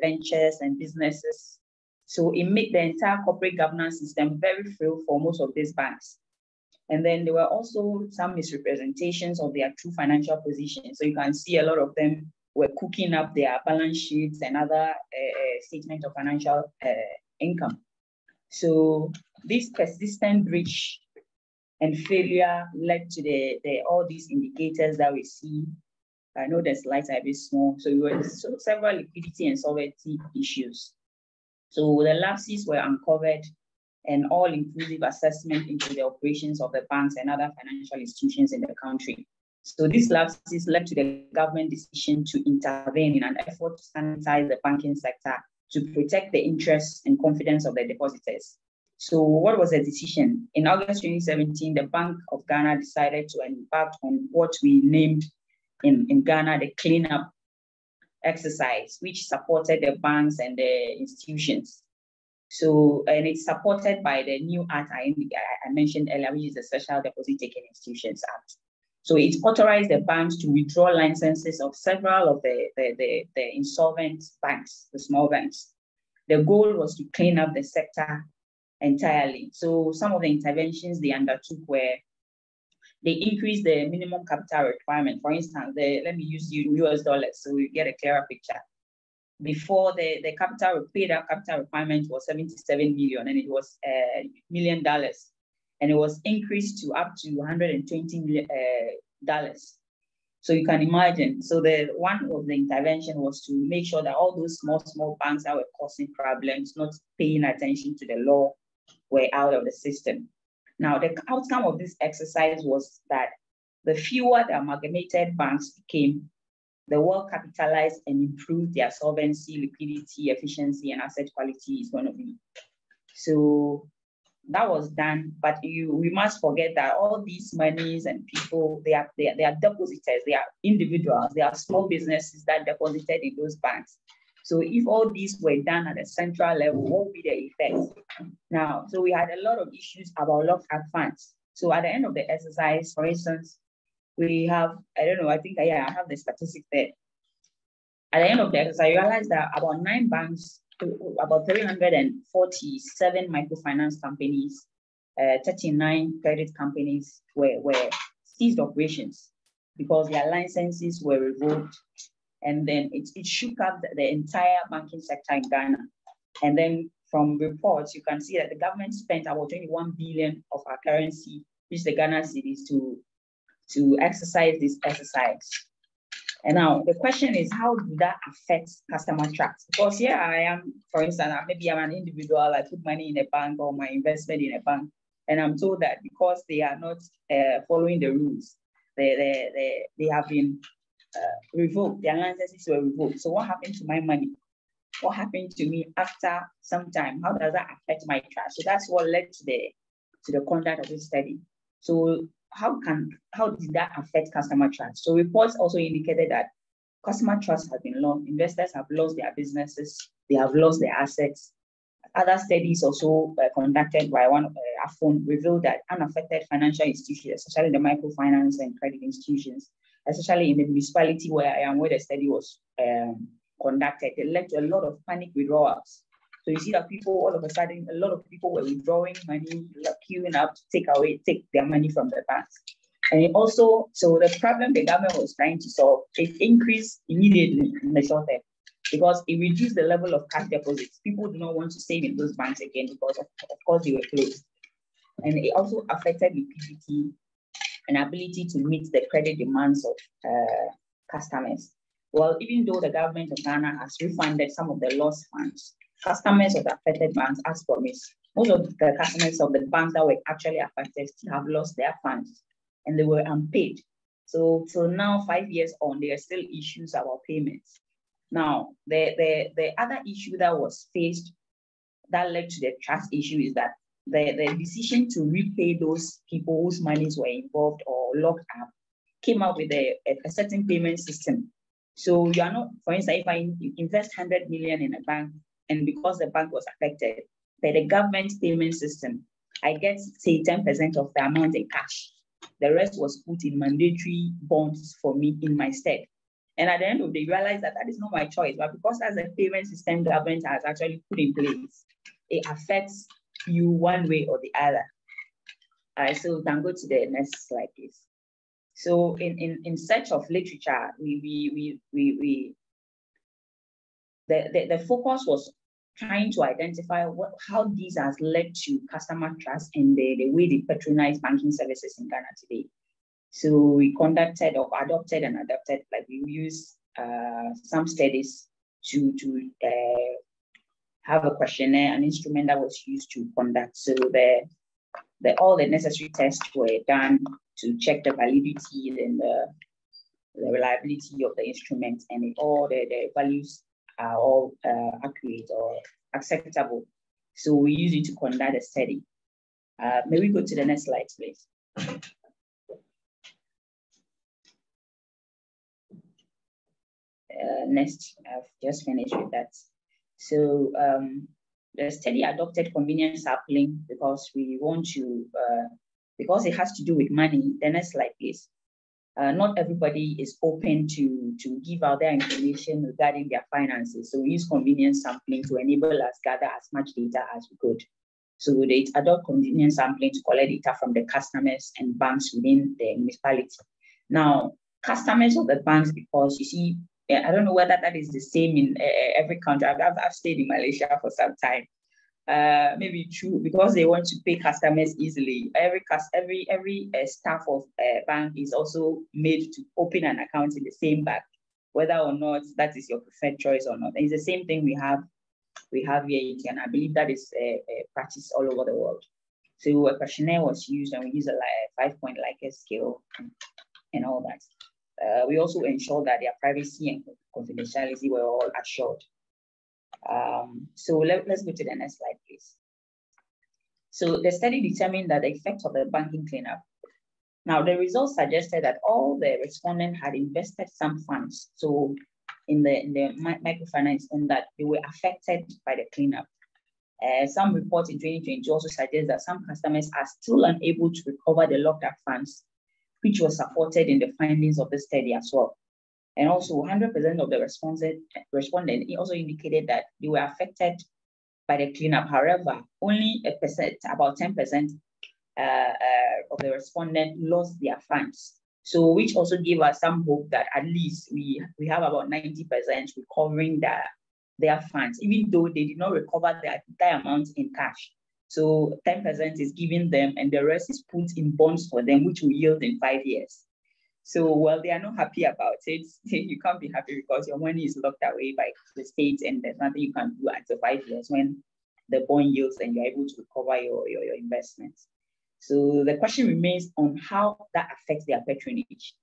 ventures and businesses. So it made the entire corporate governance system very frail for most of these banks. And then there were also some misrepresentations of their true financial position. So you can see a lot of them were cooking up their balance sheets and other statements of financial income. So this persistent breach and failure led to all these indicators that we see. I know the slides are a bit small. So we were several liquidity and solvency issues. So the lapses were uncovered, and all-inclusive assessment into the operations of the banks and other financial institutions in the country. So these lapses led to the government decision to intervene in an effort to sanitize the banking sector to protect the interests and confidence of the depositors. So what was the decision? In August 2017, the Bank of Ghana decided to embark on what we named in Ghana the cleanup exercise, which supported the banks and the institutions. So, and it's supported by the new act I mentioned earlier, which is the Special Deposit Taking Institutions Act. So it authorized the banks to withdraw licenses of several of the insolvent banks, the small banks. The goal was to clean up the sector entirely. So some of the interventions they undertook were, they increased the minimum capital requirement. For instance, let me use US dollars so we get a clearer picture. Before the paid up capital requirement was 77 million, and it was $1 million, and it was increased to up to $120 million. So you can imagine. So one of the intervention was to make sure that all those small banks that were causing problems, not paying attention to the law, were out of the system. Now, the outcome of this exercise was that the fewer the amalgamated banks became, the well capitalized and improved their solvency, liquidity, efficiency, and asset quality is going to be. So that was done, but we must forget that all these monies and people, they are depositors, they are individuals, they are small businesses that deposited in those banks. So if all these were done at a central level, what would be the effect? Now, so we had a lot of issues about locked-up funds. So at the end of the exercise, for instance, we have, I don't know, I think, yeah, I have the statistics there. At the end of the exercise, I realized that about 9 banks, about 347 microfinance companies, 39 credit companies were ceased operations because their licenses were revoked. And then it shook up the entire banking sector in Ghana. And then from reports, you can see that the government spent about 21 billion of our currency, which the Ghana cedis, to exercise this exercise. And now the question is, how do that affect customer trust? Because here I am, for instance, maybe I'm an individual, I put money in a bank or my investment in a bank, and I'm told that because they are not following the rules, they have been revoked, their licenses were revoked. So what happened to my money? What happened to me after some time? How does that affect my trust? So that's what led to the conduct of this study. So how did that affect customer trust? So reports also indicated that customer trust has been lost. Investors have lost their businesses. They have lost their assets. Other studies also conducted by one of AFON revealed that unaffected financial institutions, especially the microfinance and credit institutions, especially in the municipality where I am, where the study was conducted, it led to a lot of panic withdrawals. So you see that people, all of a sudden, a lot of people were withdrawing money, queuing up to take their money from the banks. And it also, so the problem the government was trying to solve, it increased immediately in the short term because it reduced the level of cash deposits. People do not want to save in those banks again because of course they were closed. And it also affected liquidity and ability to meet the credit demands of customers. Well, even though the government of Ghana has refunded some of the lost funds, customers of the affected banks, as promised, most of the customers of the banks that were actually affected still have lost their funds and they were unpaid. So now, 5 years on, there are still issues about payments. Now, the other issue that was faced that led to the trust issue is that the decision to repay those people whose monies were involved or locked up came up with a certain payment system. So you are not, for instance, if I invest 100 million in a bank, and because the bank was affected by the government payment system, I get, say, 10% of the amount in cash. The rest was put in mandatory bonds for me in my stead. And at the end of the day, realize that is not my choice, but because that's the payment system the government has actually put in place, it affects you one way or the other. All right, so we can go to the next slide, please. So in search of literature, the focus was trying to identify how these has led to customer trust and the way they patronize banking services in Ghana today. So we conducted or adopted and adapted, like we used some studies to have a questionnaire, an instrument that was used to conduct. So all the necessary tests were done to check the validity and the reliability of the instrument, and all the values are all accurate or acceptable. So we use it to conduct a study. May we go to the next slide, please? Next, I've just finished with that. So the study adopted convenience sampling because we want to, because it has to do with money. The next slide, please. Not everybody is open to give out their information regarding their finances. So we use convenience sampling to enable us gather as much data as we could. So they adopt convenience sampling to collect data from the customers and banks within the municipality. Now, customers of the banks, because you see, I don't know whether that is the same in every country. I've stayed in Malaysia for some time. Maybe true, because they want to pay customers easily. Every staff of a bank is also made to open an account in the same bank, whether or not that is your preferred choice or not. And it's the same thing we have here in Ghana. I believe that is a practice all over the world. So a questionnaire was used, and we use a 5-point Likert scale and all that. We also ensure that their privacy and confidentiality were all assured. So let's go to the next slide, please. So the study determined that the effect of the banking cleanup. Now, the results suggested that all the respondents had invested some funds. So in the microfinance, and that they were affected by the cleanup. Some reports in 2022 also suggest that some customers are still unable to recover the locked up funds, which was supported in the findings of the study as well. And also 100% of the respondents also indicated that they were affected by the cleanup. However, only about 10% of the respondents lost their funds. So which also gave us some hope that at least we have about 90% recovering their funds, even though they did not recover the entire amount in cash. So 10% is given them and the rest is put in bonds for them, which will yield in 5 years. So while they are not happy about it, you can't be happy because your money is locked away by the state and there's nothing you can do after 5 years when the bond yields and you're able to recover your investments. So the question remains on how that affects their patronage.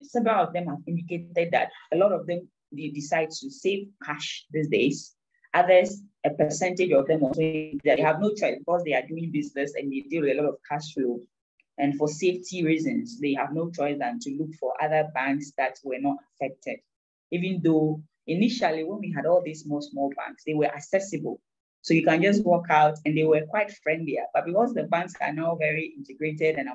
Several of them have indicated that a lot of them, they decide to save cash these days. Others, a percentage of them also, they have no choice because they are doing business and they deal with a lot of cash flow. And for safety reasons, they have no choice than to look for other banks that were not affected. Even though initially when we had all these small banks, they were accessible. So you can just walk out and they were quite friendlier. But because the banks are now very integrated and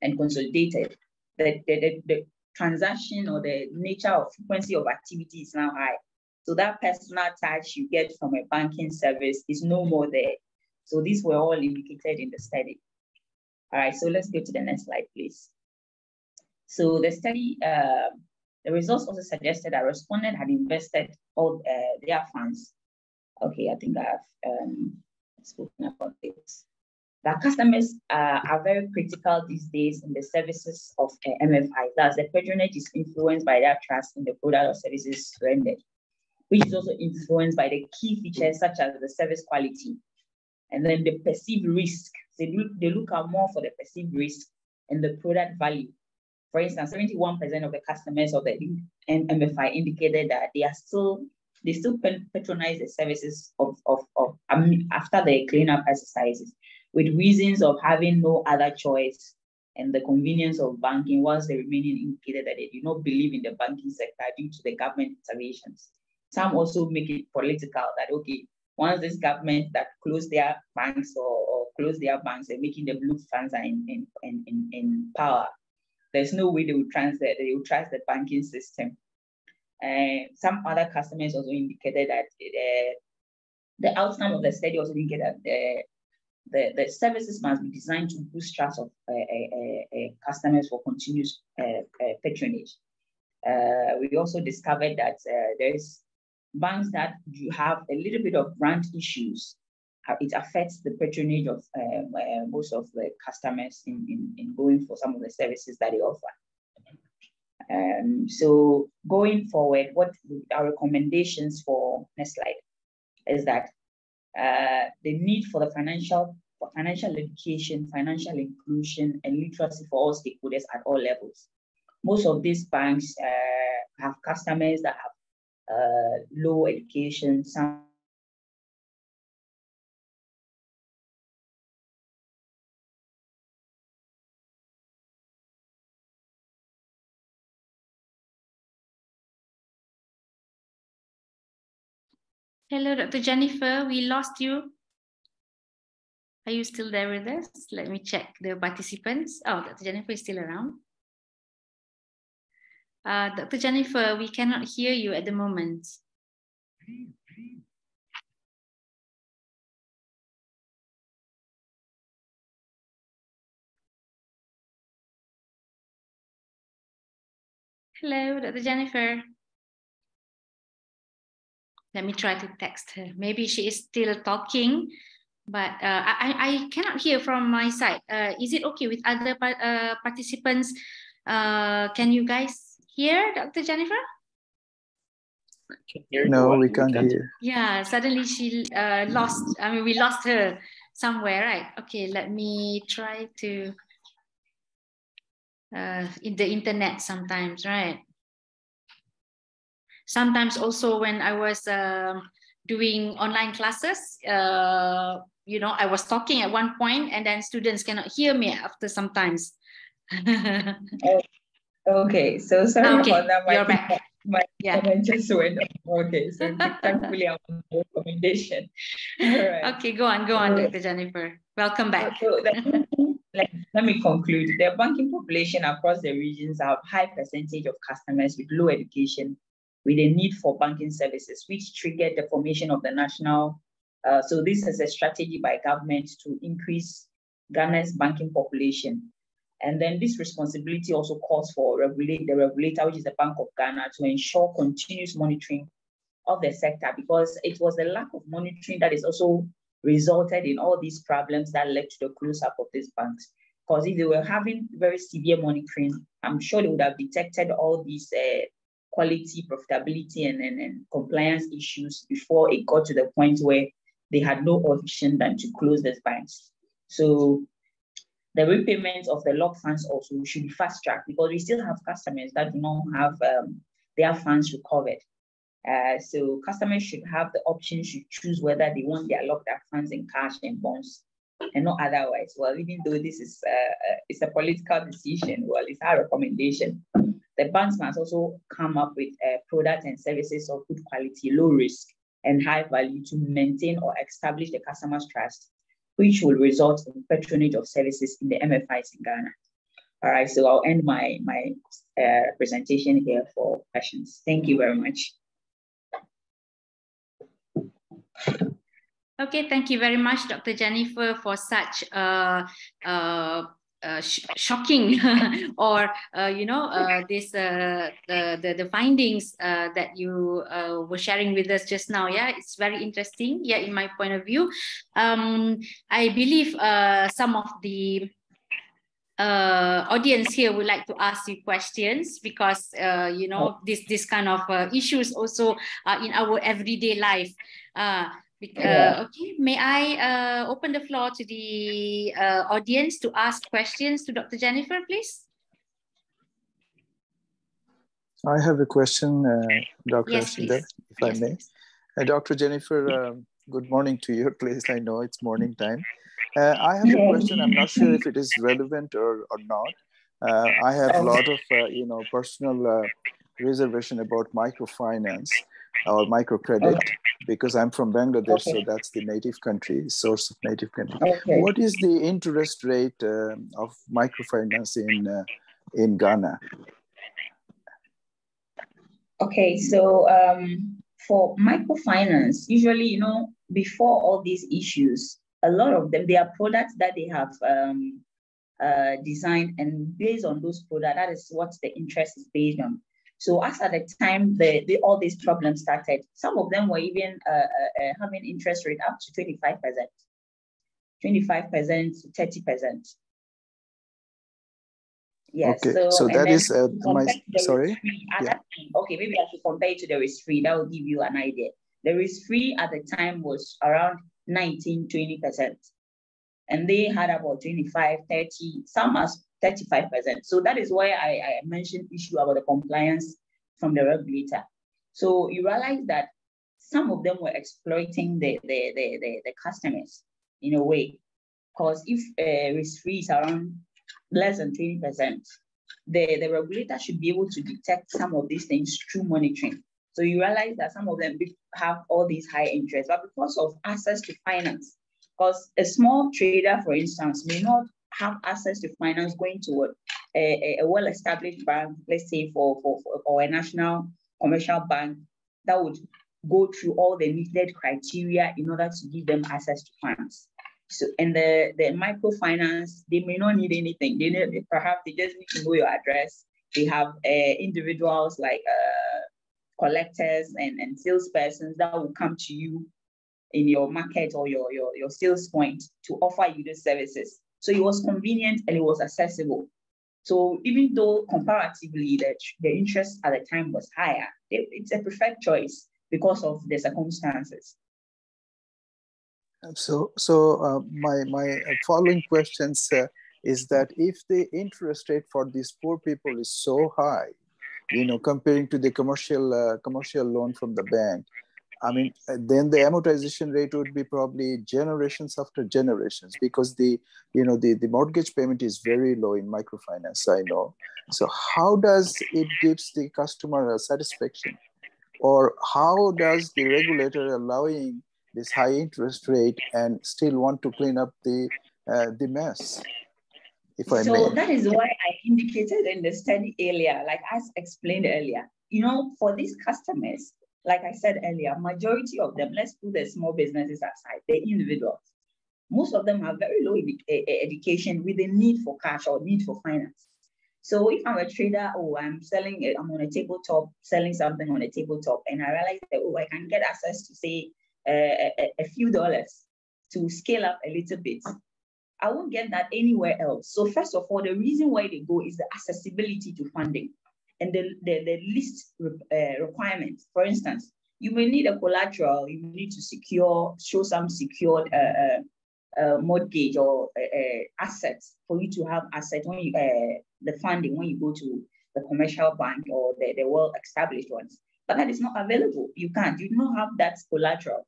and consolidated, the transaction or the nature or frequency of activity is now high. So that personal touch you get from a banking service is no more there. So these were all indicated in the study. All right, so let's go to the next slide, please. So the study, the results also suggested that respondents had invested all their funds. Okay, I think I've spoken about this. The customers are very critical these days in the services of MFI. Thus, the patronage is influenced by their trust in the product or services rendered, which is also influenced by the key features such as the service quality and then the perceived risk. They look out more for the perceived risk and the product value. For instance, 71% of the customers of the MFI indicated that they still patronize the services after the cleanup exercises, with reasons of having no other choice and the convenience of banking, whilst the remaining indicated that they do not believe in the banking sector due to the government interventions. Some also make it political that, okay, once this government that close their banks or close their banks and making the blue funds are in power, there's no way they will trust the banking system. Some other customers also indicated that the outcome of the study also indicated that the services must be designed to boost trust of customers for continuous patronage. We also discovered that there's banks that you have a little bit of brand issues. It affects the patronage of most of the customers in going for some of the services that they offer. So going forward, what our recommendations for next slide is that the need for the financial education, financial inclusion, and literacy for all stakeholders at all levels. Most of these banks have customers that have low education. Some Hello, Dr. Jennifer, we lost you. Are you still there with us? Let me check the participants. Oh, Dr. Jennifer is still around. Dr. Jennifer, we cannot hear you at the moment. Hello, Dr. Jennifer. Let me try to text her. Maybe she is still talking, but I cannot hear from my side. Is it okay with other participants? Can you guys hear Dr. Jennifer? No, we can't hear. Yeah, suddenly she lost. I mean, we lost her somewhere, right? Okay, let me try to in the internet sometimes, right? Sometimes also when I was doing online classes, you know, I was talking at one point and then students cannot hear me after sometimes. Okay, so sorry about that. You're back. My comment just went off. Okay, so thankfully I'm on the recommendation. All right. Okay, go on, Dr. Jennifer. Welcome back. So let me conclude. The banking population across the regions have high percentage of customers with low education, with a need for banking services, which triggered the formation of the national. So this is a strategy by government to increase Ghana's banking population. And then this responsibility also calls for the regulator, which is the Bank of Ghana, to ensure continuous monitoring of the sector, because it was the lack of monitoring that is also resulted in all these problems that led to the close-up of these banks. Because if they were having very severe monitoring, I'm sure they would have detected all these quality, profitability, and compliance issues before it got to the point where they had no option than to close these banks. So the repayment of the locked funds also should be fast-tracked, because we still have customers that do not have their funds recovered. So customers should have the option to choose whether they want their locked up funds in cash and bonds and not otherwise. Well, even though this is it's a political decision, well, it's our recommendation. The banks must also come up with products and services of good quality, low risk, and high value to maintain or establish the customer's trust, which will result in patronage of services in the MFIs in Ghana. All right, so I'll end my presentation here for questions. Thank you very much. Okay, thank you very much, Dr. Jennifer, for such shocking or the findings that you were sharing with us just now. Yeah, it's very interesting. Yeah, in my point of view, I believe some of the audience here would like to ask you questions, because this kind of issues also in our everyday life. Okay, may I open the floor to the audience to ask questions to Dr. Jennifer, please? I have a question, Dr. Yes, Ashida, if I may. Dr. Jennifer, good morning to you. At least I know it's morning time. I have a question. I'm not sure if it is relevant or not. I have a lot of personal reservation about microfinance or microcredit, because I'm from Bangladesh, so that's the native country, source of native country. What is the interest rate of microfinance in Ghana? Okay, so for microfinance, usually, before all these issues, a lot of them, they are products that they have designed, and based on those products, that is what the interest is based on. So as at the time all these problems started, some of them were even having interest rate up to 25%, 25% to 30%. Yes. Okay, so that is sorry. Okay, maybe I should compare it to the risk-free. That will give you an idea. The risk-free at the time was around 19-20%, and they had about 25, 30, some as 35%. So that is why I mentioned issue about the compliance from the regulator. So you realize that some of them were exploiting the customers in a way, because if risk-free is around less than 20%, the regulator should be able to detect some of these things through monitoring. So you realize that some of them have all these high interest, but because of access to finance, because a small trader, for instance, may not have access to finance going to a well-established bank, let's say or a national commercial bank that would go through all the needed criteria in order to give them access to funds. So, and the microfinance, they may not need anything. Perhaps they just need to know your address. They have individuals like collectors and salespersons that will come to you in your market or your sales point to offer you the services. So it was convenient and it was accessible. So even though comparatively the interest at the time was higher, it's a preferred choice because of the circumstances. So my following questions is that if the interest rate for these poor people is so high, you know, comparing to the commercial loan from the bank, I mean, then the amortization rate would be probably generations after generations, because the mortgage payment is very low in microfinance, I know. So how does it gives the customer a satisfaction? Or how does the regulator allowing this high interest rate and still want to clean up the mess, if I may? So that is why I indicated in the study earlier, like as explained earlier, you know, for these customers, like I said earlier, majority of them, let's put the small businesses aside, the individuals, most of them have very low education with a need for cash or need for finance. So if I'm a trader, I'm on a tabletop, selling something on a tabletop, and I realize that, I can get access to, say, a few dollars to scale up a little bit, I won't get that anywhere else. So first of all, the reason why they go is the accessibility to funding and the least requirements. For instance, you may need a collateral, you need to show some secured mortgage or assets for you to have assets when you the funding when you go to the commercial bank or the well-established ones. But that is not available. You don't have that collateral.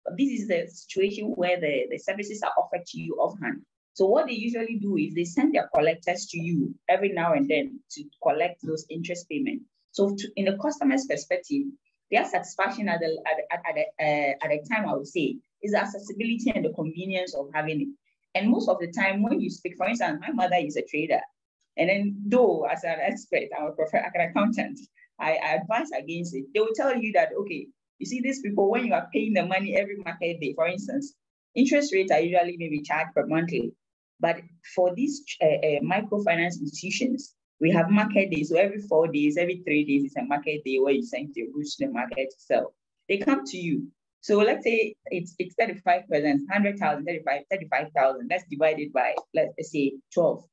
But this is the situation where the services are offered to you offhand. So what they usually do is they send their collectors to you every now and then to collect those interest payments. So in the customer's perspective, their satisfaction at the time, I would say, is the accessibility and the convenience of having it. And most of the time when you speak, for instance, my mother is a trader. And then though as an expert, I'm an accountant, I advise against it. They will tell you that, okay, you see these people, when you are paying the money every market day, for instance, interest rates are usually maybe charged per monthly. But for these microfinance institutions, we have market days. So every 4 days, every 3 days, it's a market day where you send your goods to the market to sell. They come to you. So let's say it's 35%, 100,000, 35,000. Let's divide it by, let's say, 12.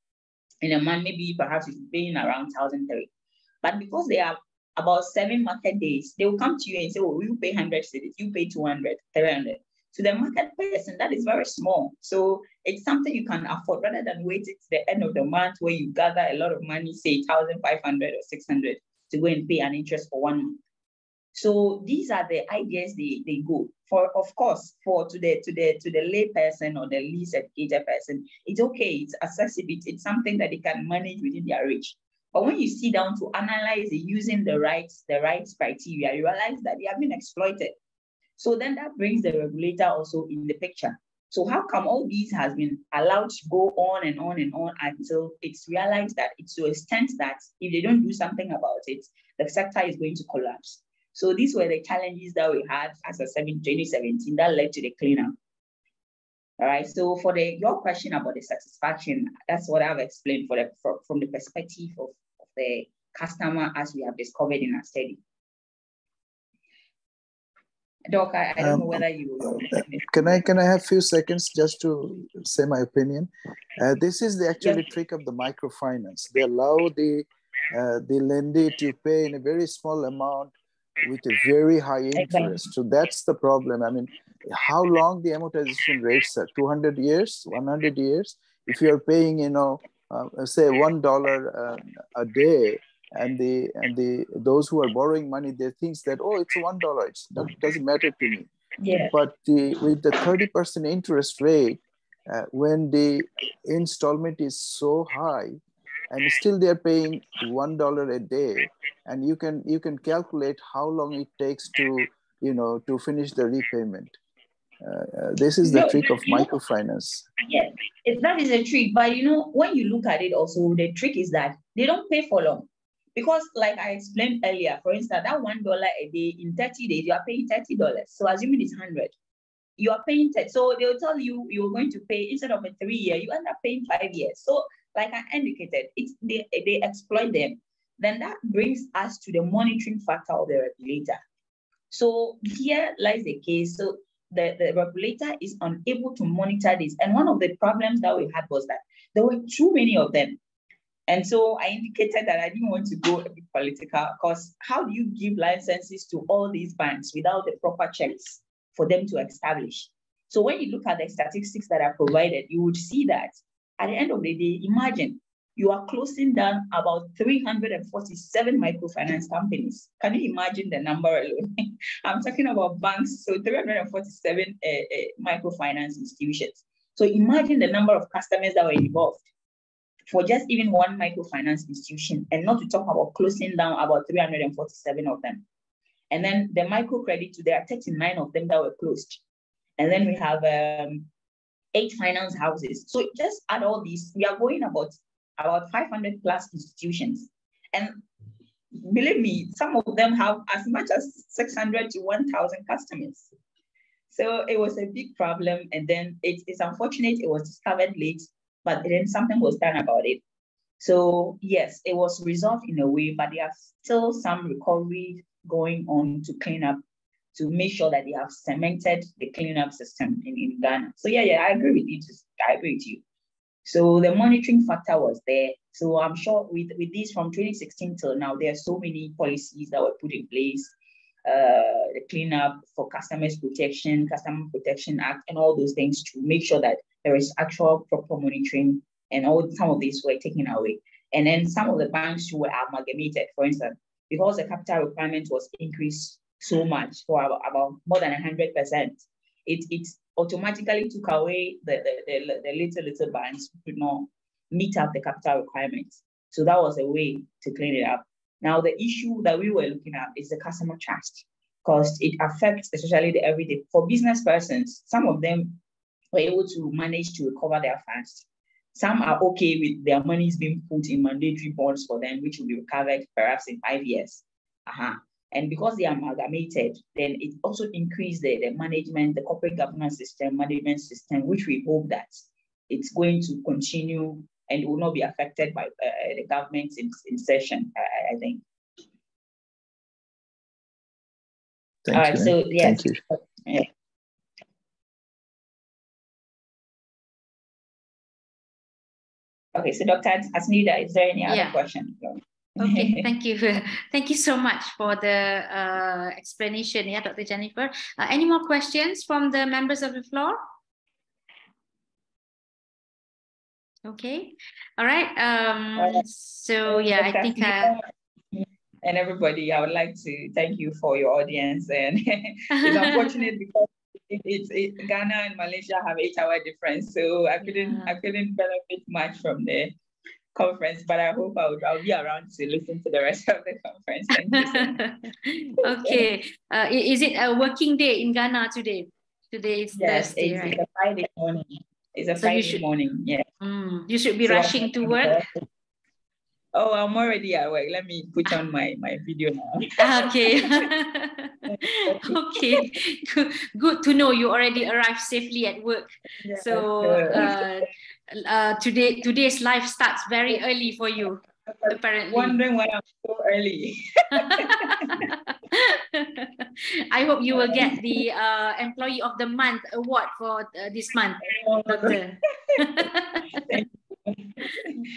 In a month, maybe perhaps it's paying around 1,003. But because they have about 7 market days, they will come to you and say, you pay 100 cities, you pay 200, 300. To the market person, that is very small. So it's something you can afford rather than waiting to the end of the month where you gather a lot of money, say 1,500 or 600, to go and pay an interest for 1 month. So these are the ideas they go for. Of course, to the lay person or the least educated person, it's okay, it's accessible, it's something that they can manage within their reach. But when you sit down to analyze it using the right criteria, you realize that they have been exploited. So then that brings the regulator also in the picture. So how come all these has been allowed to go on and on and on until it's realized that it's to an extent that if they don't do something about it, the sector is going to collapse. So these were the challenges that we had as a 2017 that led to the cleanup. All right. So for your question about the satisfaction, that's what I've explained from the perspective of the customer as we have discovered in our study. Doc, I don't know whether you... Can I have a few seconds just to say my opinion? This is the actual trick of the microfinance. They allow the lendee to pay in a very small amount with a very high interest. Exactly. So that's the problem. I mean, how long the amortization rates are? 200 years, 100 years? If you're paying, say $1 a day, and those who are borrowing money, they think that, it's $1, that doesn't matter to me. Yeah. But with the 30% interest rate, when the installment is so high, and still they're paying $1 a day, and you can calculate how long it takes to finish the repayment. This is the trick of microfinance. Yes, that is a trick. But when you look at it, also the trick is that they don't pay for long. Because like I explained earlier, for instance, that $1 a day in 30 days, you are paying $30. So assuming it's 100, you are paying 10. So they'll tell you you're going to pay, instead of a 3 year, you end up paying 5 years. So like I indicated, they exploit them. Then that brings us to the monitoring factor of the regulator. So here lies the case. So the regulator is unable to monitor this. And one of the problems that we had was that there were too many of them. And so I indicated that I didn't want to go a bit political, because how do you give licenses to all these banks without the proper checks for them to establish? So when you look at the statistics that are provided, you would see that at the end of the day, imagine you are closing down about 347 microfinance companies. Can you imagine the number alone? I'm talking about banks, so 347 microfinance institutions. So imagine the number of customers that were involved for just even one microfinance institution, and not to talk about closing down about 347 of them. And then the microcredit, there are 39 of them that were closed. And then we have 8 finance houses. So just add all these, we are going about 500 plus institutions. And believe me, some of them have as much as 600 to 1,000 customers. So it was a big problem. And then it's unfortunate it was discovered late, but then something was done about it. So yes, it was resolved in a way, but there are still some recovery going on to clean up, to make sure that they have cemented the cleanup system in Ghana. So yeah, I agree with you. I agree with you. So the monitoring factor was there. So I'm sure with this from 2016 till now, there are so many policies that were put in place, the cleanup for Customer Protection Act, and all those things to make sure that there is actual proper monitoring, and some of these were taken away. And then some of the banks who were amalgamated, for instance, because the capital requirement was increased so much for about more than 100%, it automatically took away the little banks who could not meet up the capital requirements. So that was a way to clean it up. Now, the issue that we were looking at is the customer trust, because it affects especially the everyday. For business persons, some of them were able to manage to recover their funds. Some are okay with their monies being put in mandatory bonds for them, which will be recovered perhaps in 5 years. And because they are amalgamated, then it also increased the management, the corporate governance system, management system, which we hope that it's going to continue and will not be affected by the government's insertion, I think. Thank you. So yes. Thank you. Yeah. Okay, so Dr. Asnida, is there any other question? Okay, thank you. Thank you so much for the explanation, Dr. Jennifer. Any more questions from the members of the floor? Okay, all right. So yeah, I think and everybody, I would like to thank you for your audience. And it's unfortunate because Ghana and Malaysia have 8-hour difference, so I couldn't benefit much from the conference, but I hope I'll be around to listen to the rest of the conference. Thank you so much. Okay, is it a working day in Ghana today? Today is Thursday, right? It's a Friday morning. It's a Friday morning, yeah. You should be rushing to work. Oh, I'm already at work. Let me put on my video now. Okay. Okay. Good to know you already arrived safely at work. Yeah, so today's life starts very early for you, apparently. Wondering why I'm so early. I hope you will get the Employee of the Month award for this month, Doctor.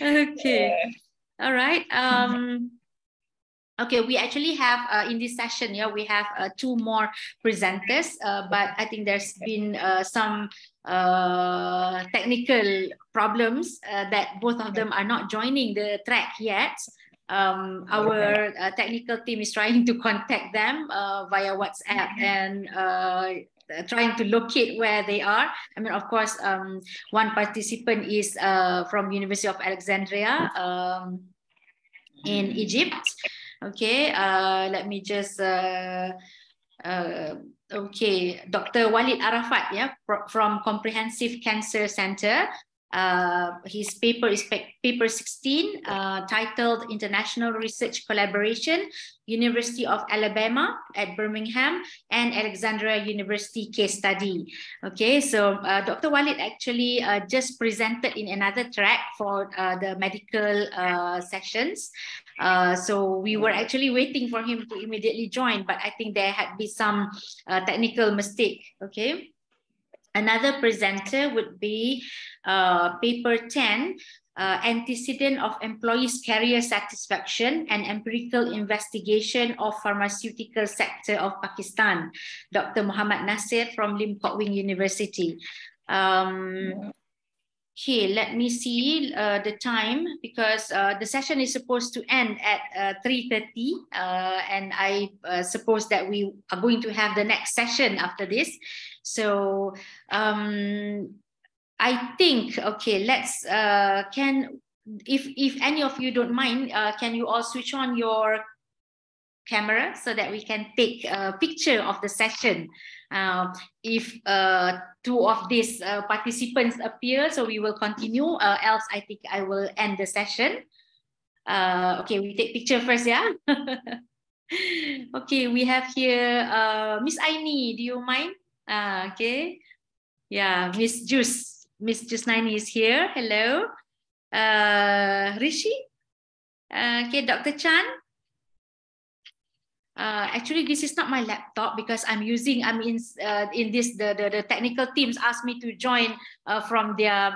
Okay. All right. Okay, we actually have in this session, we have 2 more presenters, but I think there's been some technical problems that both of them are not joining the track yet. Our technical team is trying to contact them via WhatsApp and trying to locate where they are. I mean, of course, one participant is from University of Alexandria in Egypt. Okay, let me just, okay, Dr. Walid Arafat, from Comprehensive Cancer Center. His paper is paper 16, titled International Research Collaboration, University of Alabama at Birmingham and Alexandria University Case Study. Okay, so Dr. Walid actually just presented in another track for the medical sessions. So we were actually waiting for him to immediately join, but I think there had been some technical mistake. Okay. Another presenter would be paper 10, Antecedent of Employees' Career Satisfaction and Empirical Investigation of Pharmaceutical Sector of Pakistan, Dr. Muhammad Nasir from Lim Kok Wing University. Okay, let me see the time, because the session is supposed to end at 3:30, and I suppose that we are going to have the next session after this. So I think, okay, let's, if any of you don't mind, can you all switch on your camera so that we can take a picture of the session? If two of these participants appear, so we will continue, else I think I will end the session. Okay, we take picture first, yeah? Okay, we have here Miss Aini, do you mind? Okay, yeah, Miss Juice Naini is here, hello. Rishi, okay, Dr. Chan. Actually, this is not my laptop because I'm in this, the technical teams asked me to join from their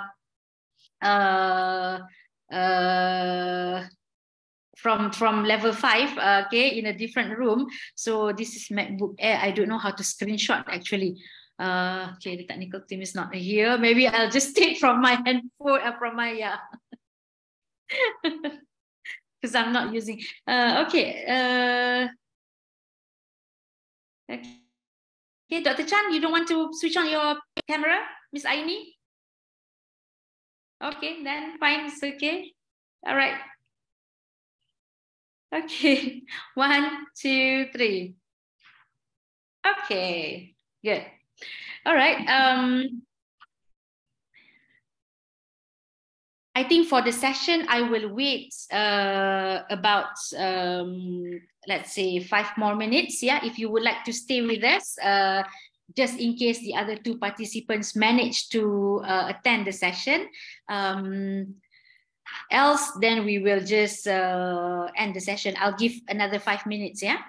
from level 5, okay, in a different room. So this is MacBook Air. I don't know how to screenshot actually. Okay, the technical team is not here. Maybe I'll just take from my handphone, from my because I'm not using. Okay. Okay, Dr. Chan, you don't want to switch on your camera, Miss Aini? Okay, then fine, it's okay. All right. Okay, 1, 2, 3. Okay, good. All right. I think for the session, I will wait about, let's say 5 more minutes. Yeah, if you would like to stay with us, just in case the other 2 participants manage to attend the session. Else, then we will just end the session. I'll give another 5 minutes, yeah?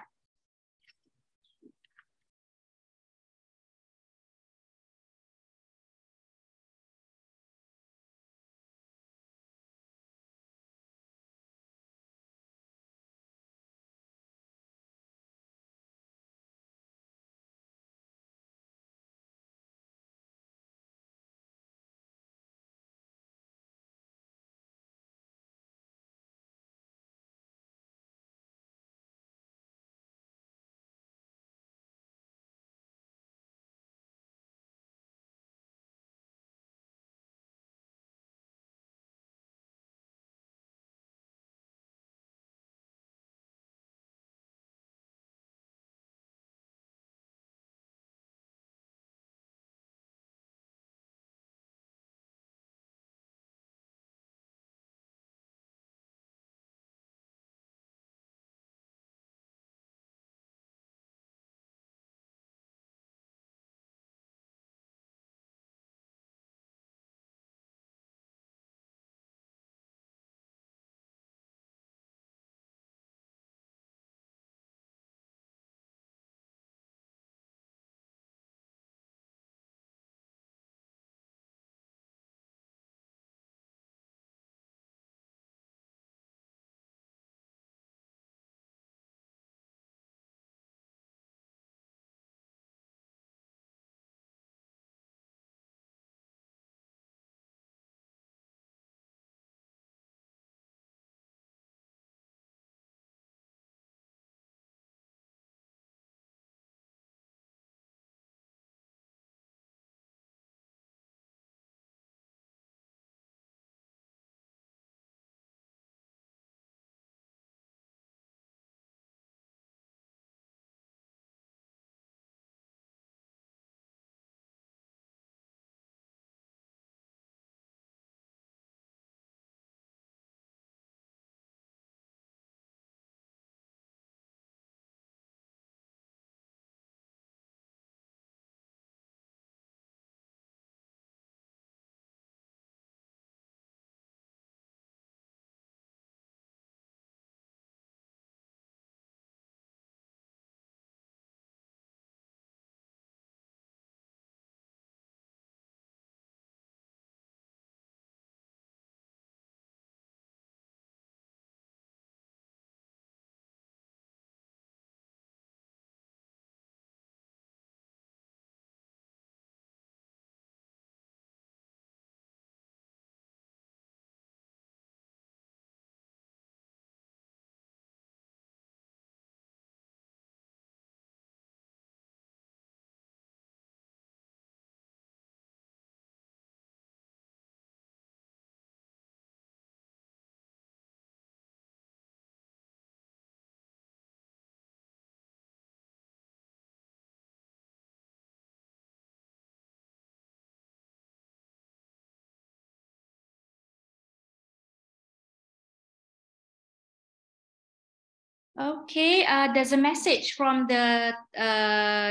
Okay, there's a message from the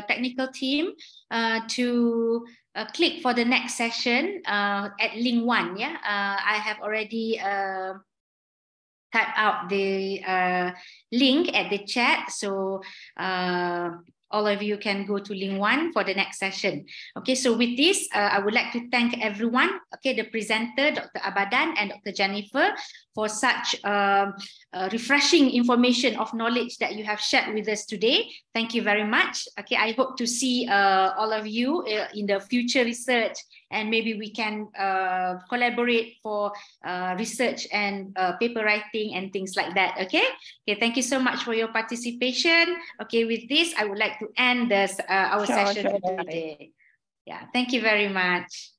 technical team to click for the next session at link 1. Yeah, I have already typed out the link at the chat, so all of you can go to link 1 for the next session. Okay, so with this, I would like to thank everyone, okay, the presenter, Dr. Abadan and Dr. Jennifer, for such refreshing information of knowledge that you have shared with us today. Thank you very much. Okay, I hope to see all of you in the future research, and maybe we can collaborate for research and paper writing and things like that. Okay, thank you so much for your participation. Okay, with this, I would like to end this our session today. Yeah, thank you very much.